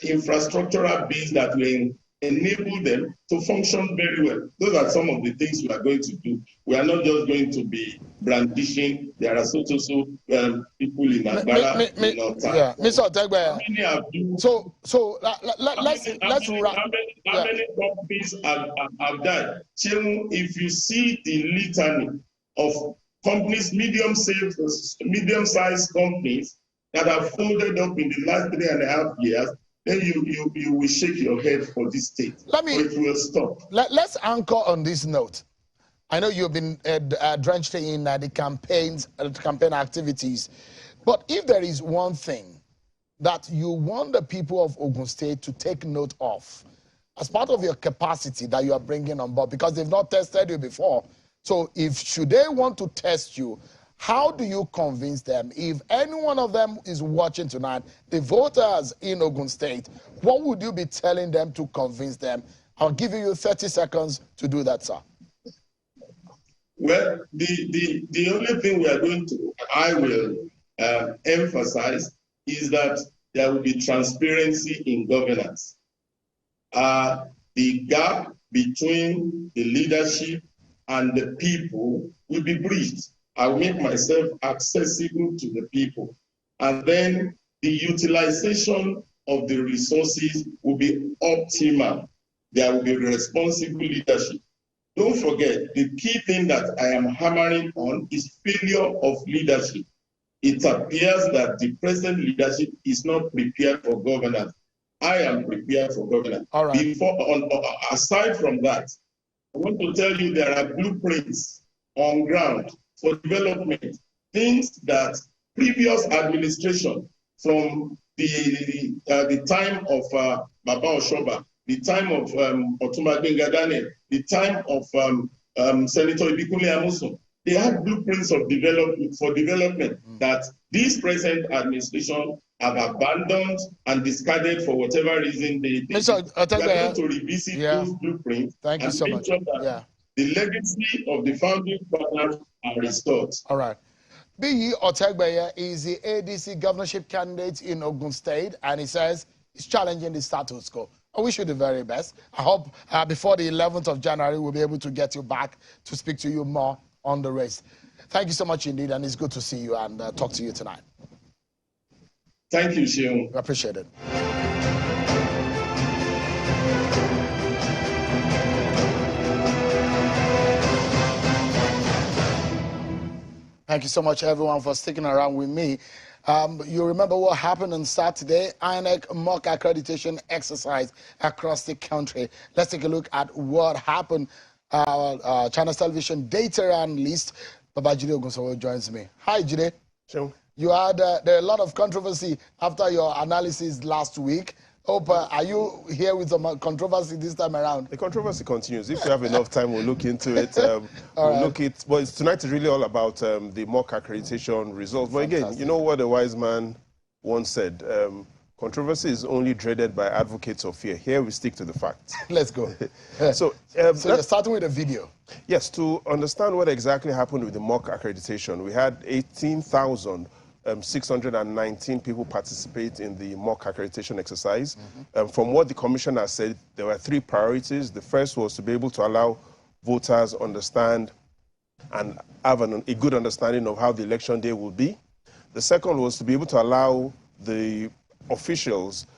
infrastructural base that will enable them to function very well. Those are some of the things we are going to do. We are not just going to be brandishing. There are people in Naira. Yeah, Mr. Otegbe. Let's wrap. How many companies have died? If you see the litany of companies, medium-sized companies that have folded up in the last 3.5 years, then you will shake your head for this state. It will stop. Let's anchor on this note. I know you've been drenched in the campaign activities, but if there is one thing that you want the people of Ogun State to take note of as part of your capacity that you are bringing on board, because they've not tested you before, so should they want to test you, how do you convince them? If any one of them is watching tonight, the voters in Ogun State, what would you be telling them to convince them? I'll give you 30 seconds to do that, sir. Well, the only thing I will emphasize is that there will be transparency in governance. The gap between the leadership and the people will be bridged. I will make myself accessible to the people. And then the utilization of the resources will be optimal. There will be responsible leadership. Don't forget, the key thing that I am hammering on is failure of leadership. It appears that the present leadership is not prepared for governance. I am prepared for governance. All right. Aside from that, I want to tell you there are blueprints on ground for development, things that previous administration from the time of Baba Oshoba, the time of Otumba Bengadane, the time of Senator Ibikunle Amosun, they had blueprints of development that this present administration have abandoned and discarded for whatever reason they are going to revisit those blueprints. Thank you so much. Sure that the legacy of the founding fathers are restored. All right. B.E. Otegbe is the ADC governorship candidate in Ogun State, and he says he's challenging the status quo. I wish you the very best. I hope before the 11th of January, we'll be able to get you back to speak to you more on the race. Thank you so much indeed, and it's good to see you and talk to you tonight. Thank you, Shion. I appreciate it. Thank you so much, everyone, for sticking around with me. You remember what happened on Saturday? INEC mock accreditation exercise across the country. Let's take a look at what happened. China's television data analyst, Baba Jide Ogunsowo, joins me. Hi, Jide. Sure. You had there a lot of controversy after your analysis last week. Hope, are you here with some controversy this time around? The controversy continues. If you have enough time, we'll look into it. Look at. Well, tonight is really all about the mock accreditation results. But again, you know what a wise man once said: controversy is only dreaded by advocates of fear. Here we stick to the facts. Let's go. So you're starting with a video. Yes, to understand what exactly happened with the mock accreditation, we had 18,619 people participate in the mock accreditation exercise. From what the commissioner said, there were 3 priorities. The first was to be able to allow voters understand and have a good understanding of how the election day will be. The second was to be able to allow the officials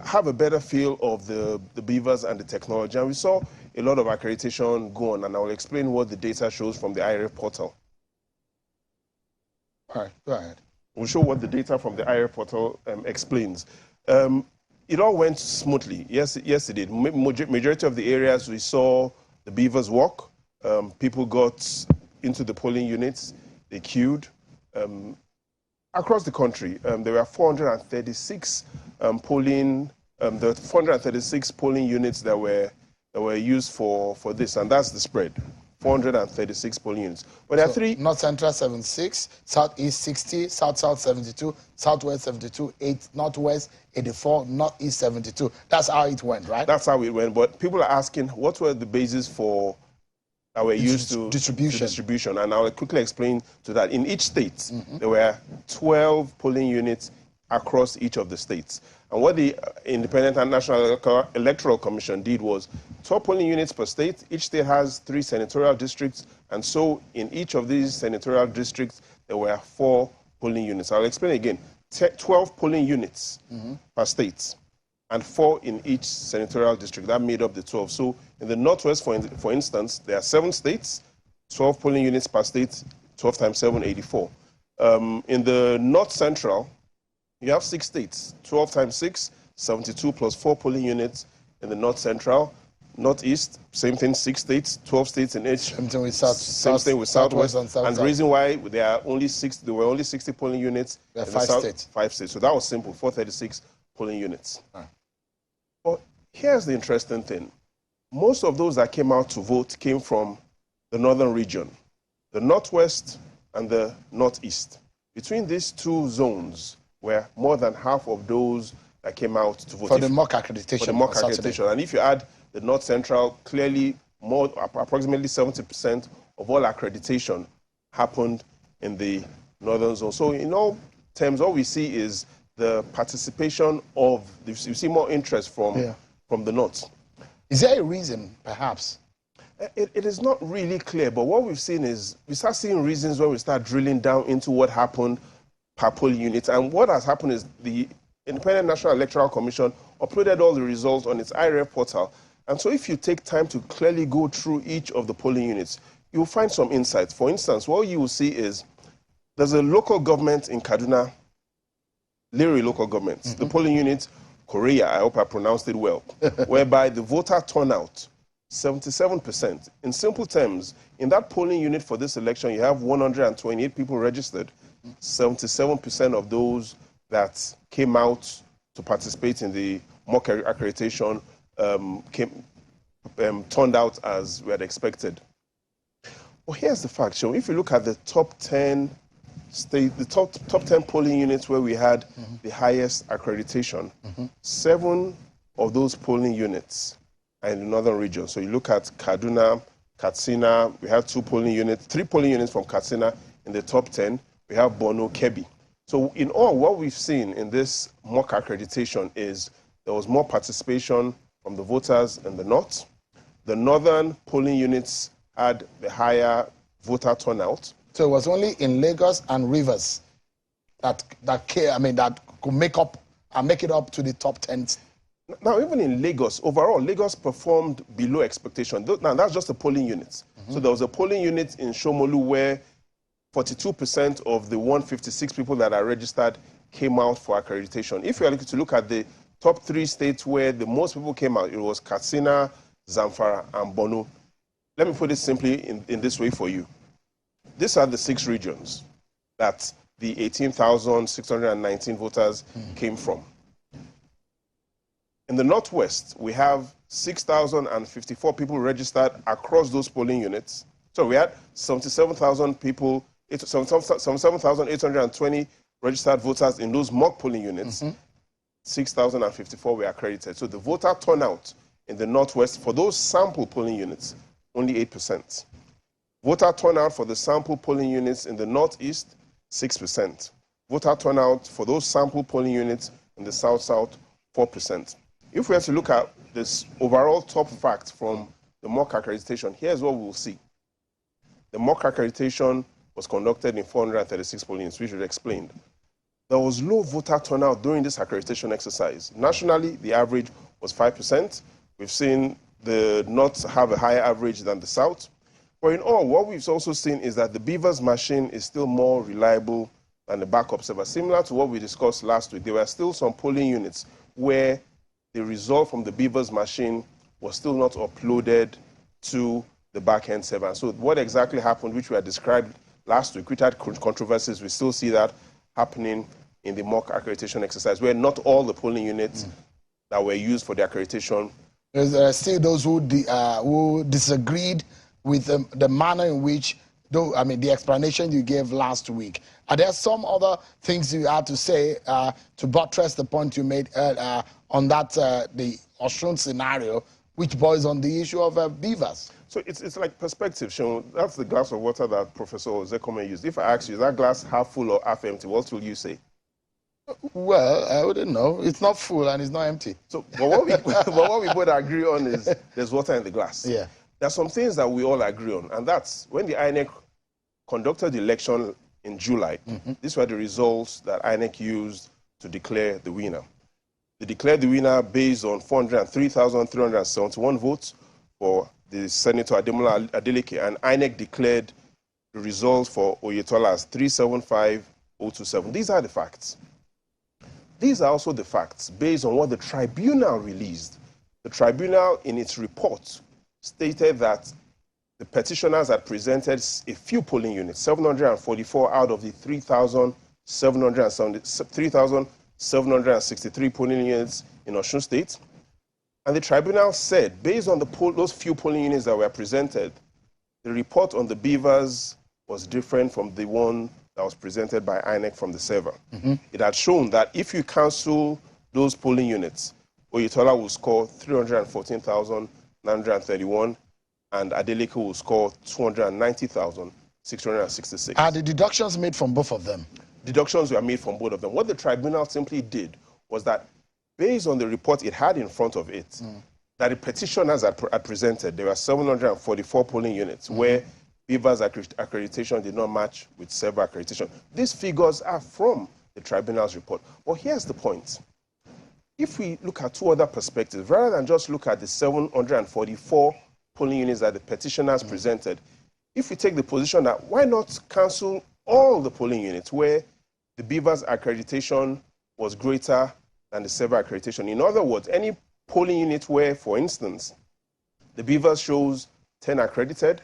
have a better feel of the beavers and the technology. And we saw a lot of accreditation go on, and I'll explain what the data shows from the IRF portal. All right, go ahead. We'll show what the data from the IRF portal explains. It all went smoothly. Yes, it did. Majority of the areas we saw the beavers walk. People got into the polling units. They queued. Across the country, there were 436 polling units that were used for this, and that's the spread. 436 polling units. But there are 3. North Central 76, Southeast 60, South 72, Southwest 72, 8, Northwest 84, Northeast 72. That's how it went, right? That's how it went. But people are asking, what were the bases for that were used to distribution? And I'll quickly explain to that. In each state, there were 12 polling units across each of the states. And what the Independent and National Electoral Commission did was 12 polling units per state. Each state has 3 senatorial districts. And so in each of these senatorial districts, there were 4 polling units. I'll explain again. 12 polling units per state and 4 in each senatorial district. That made up the 12. So in the Northwest, for instance, there are 7 states, 12 polling units per state, 12 times 7, 84. In the North Central, you have 6 states, 12 times 6, 72 plus 4 polling units in the North Central. Northeast, same thing, 6 states, 12 states in each. Same thing with Southwest. and South. And the reason why there were only 60 polling units. There are 5 states. 5 states. So that was simple, 436 polling units. Right. But here's the interesting thing. Most of those that came out to vote came from the northern region, the Northwest and the Northeast. Between these 2 zones were more than half of those that came out to vote. For the mock accreditation. For the mock accreditation. And if you add the North Central, clearly approximately 70% of all accreditation happened in the northern zone. So in all terms, all we see is the participation of, you see more interest from the North. Is there a reason, perhaps? It is not really clear, but what we've seen is, we start seeing reasons when we start drilling down into what happened per polling unit. And what has happened is the Independent National Electoral Commission uploaded all the results on its IRF portal. And so if you take time to clearly go through each of the polling units, you'll find some insights. For instance, what you will see is there's a local government in Kaduna, Liri local government, the polling unit, Korea, I hope I pronounced it well, whereby the voter turnout, 77%. In simple terms, in that polling unit for this election, you have 128 people registered. 77% of those that came out to participate in the mock accreditation turned out as we had expected. Well, here's the fact, Sean. If you look at the top 10 state, the top 10 polling units where we had the highest accreditation, 7 of those polling units are in the northern region. So you look at Kaduna, Katsina, we have 3 polling units from Katsina in the top 10. We have Borno, Kebbi. So in all, what we've seen in this mock accreditation is there was more participation from the voters in the north. The northern polling units had the higher voter turnout. So it was only in Lagos and Rivers that could make it up to the top 10. Now, even in Lagos, overall, Lagos performed below expectation. Now, that's just the polling units. So there was a polling unit in Shomolu where 42% of the 156 people that are registered came out for accreditation. If you are looking to look at the top 3 states where the most people came out, it was Katsina, Zamfara, and Borno. Let me put it simply in this way for you. These are the 6 regions that the 18,619 voters came from. In the Northwest, we have 6,054 people registered across those polling units. So we had 77,000 people, 77,820 registered voters in those mock polling units. 6,054 were accredited. So the voter turnout in the Northwest for those sample polling units, only 8%. Voter turnout for the sample polling units in the Northeast, 6%. Voter turnout for those sample polling units in the South-South, 4%. If we have to look at this overall top fact from the mock accreditation, here's what we'll see. The mock accreditation was conducted in 436 polling units, which we explained. There was low voter turnout during this accreditation exercise. Nationally, the average was 5%. We've seen the North have a higher average than the South. But in all, what we've also seen is that the Beavers machine is still more reliable than the backup server. Similar to what we discussed last week, there were still some polling units where the result from the Beavers machine was still not uploaded to the back-end server. So what exactly happened, which we had described last week, which had controversies, we still see that happening in the mock accreditation exercise, where not all the polling units that were used for the accreditation. There's still those who disagreed with the manner in which, the explanation you gave last week. Are there some other things you had to say to buttress the point you made on that, the Osun scenario, which boils on the issue of beavers? So it's like perspective, Sean. That's the glass of water that Professor Ozehkome used. If I ask you, is that glass half full or half empty, what will you say? Well, I wouldn't know. It's not full and it's not empty. So, but what we both agree on is there's water in the glass. Yeah. There are some things that we all agree on, and that's when the INEC conducted the election in July. These were the results that INEC used to declare the winner. They declared the winner based on 403,371 votes for the Senator Ademola Adeleke, and INEC declared the results for Oyetola as 375,027. These are the facts. These are also the facts based on what the tribunal released. The tribunal, in its report, stated that the petitioners had presented a few polling units, 744 out of the 3,763 polling units in Osun State. And the tribunal said, based on those few polling units that were presented, the report on the beavers was different from the one that was presented by INEC from the server. It had shown that if you cancel those polling units, Oyetola will score 314,931 and Adeleke will score 290,666. Are the deductions made from both of them? Deductions were made from both of them. What the tribunal simply did was that, based on the report it had in front of it, that the petitioners had presented, there were 744 polling units where Beavers accreditation did not match with server accreditation. These figures are from the tribunal's report. But here's the point. If we look at two other perspectives, rather than just look at the 744 polling units that the petitioners presented, if we take the position that why not cancel all the polling units where the Beavers accreditation was greater than the server accreditation. In other words, any polling unit where, for instance, the Beavers shows 10 accredited,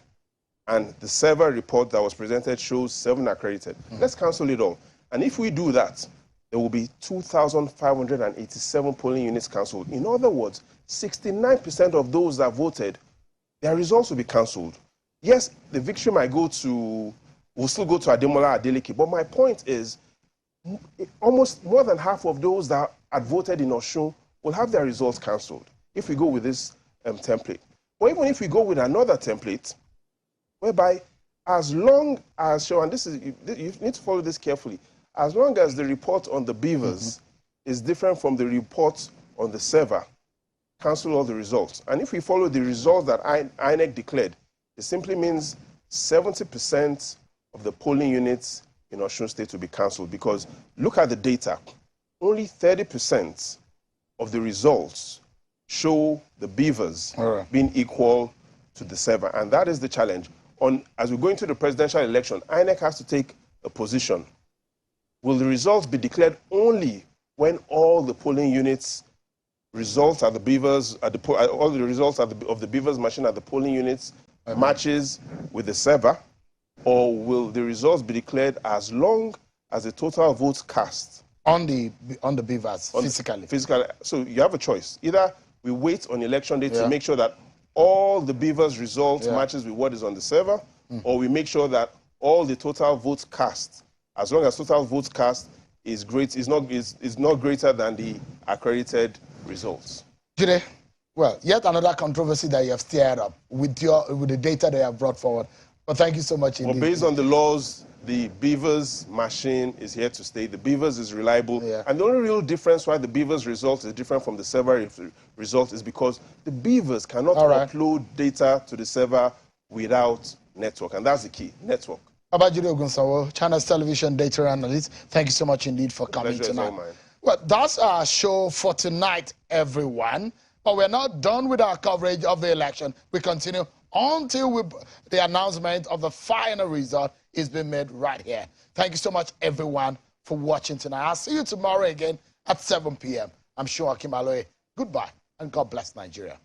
and the server report that was presented shows 7 accredited. Let's cancel it all. And if we do that, there will be 2,587 polling units cancelled. In other words, 69% of those that voted, their results will be cancelled. Yes, the victory will still go to Ademola Adeleke, but my point is, almost more than half of those that had voted in Osun will have their results cancelled if we go with this template. Or even if we go with another template, whereby as long as, and you need to follow this carefully, as long as the report on the beavers is different from the report on the server, cancel all the results. And if we follow the results that INEC declared, it simply means 70% of the polling units in Osun State will be cancelled, because look at the data. Only 30% of the results show the beavers being equal to the server. And that is the challenge. As we go into the presidential election, INEC has to take a position. Will the results be declared only when all the polling units results at the beavers, all the results of the beavers machine at the polling units matches with the server, or will the results be declared as long as the total votes cast On the beavers, physically. Physically. So you have a choice. Either we wait on election day to make sure that all the beavers' results matches with what is on the server, or we make sure that all the total votes cast, as long as total votes cast is not greater than the accredited results. Jide, well, yet another controversy that you have stirred up with the data they have brought forward. But thank you so much indeed. Well, based on the laws, the beavers machine is here to stay. The beavers is reliable. And the only real difference why the beavers result is different from the server result is because the beavers cannot upload data to the server without network. And that's the key, network. Babajide Ogunsawo, Channels Television data analyst. Thank you so much indeed for coming tonight. Well, that's our show for tonight, everyone. But we're not done with our coverage of the election. We continue until the announcement of the final result is being made right here. Thank you so much, everyone, for watching tonight. I'll see you tomorrow again at 7 p.m. I'm Joaquin Aloe. Goodbye, and God bless Nigeria.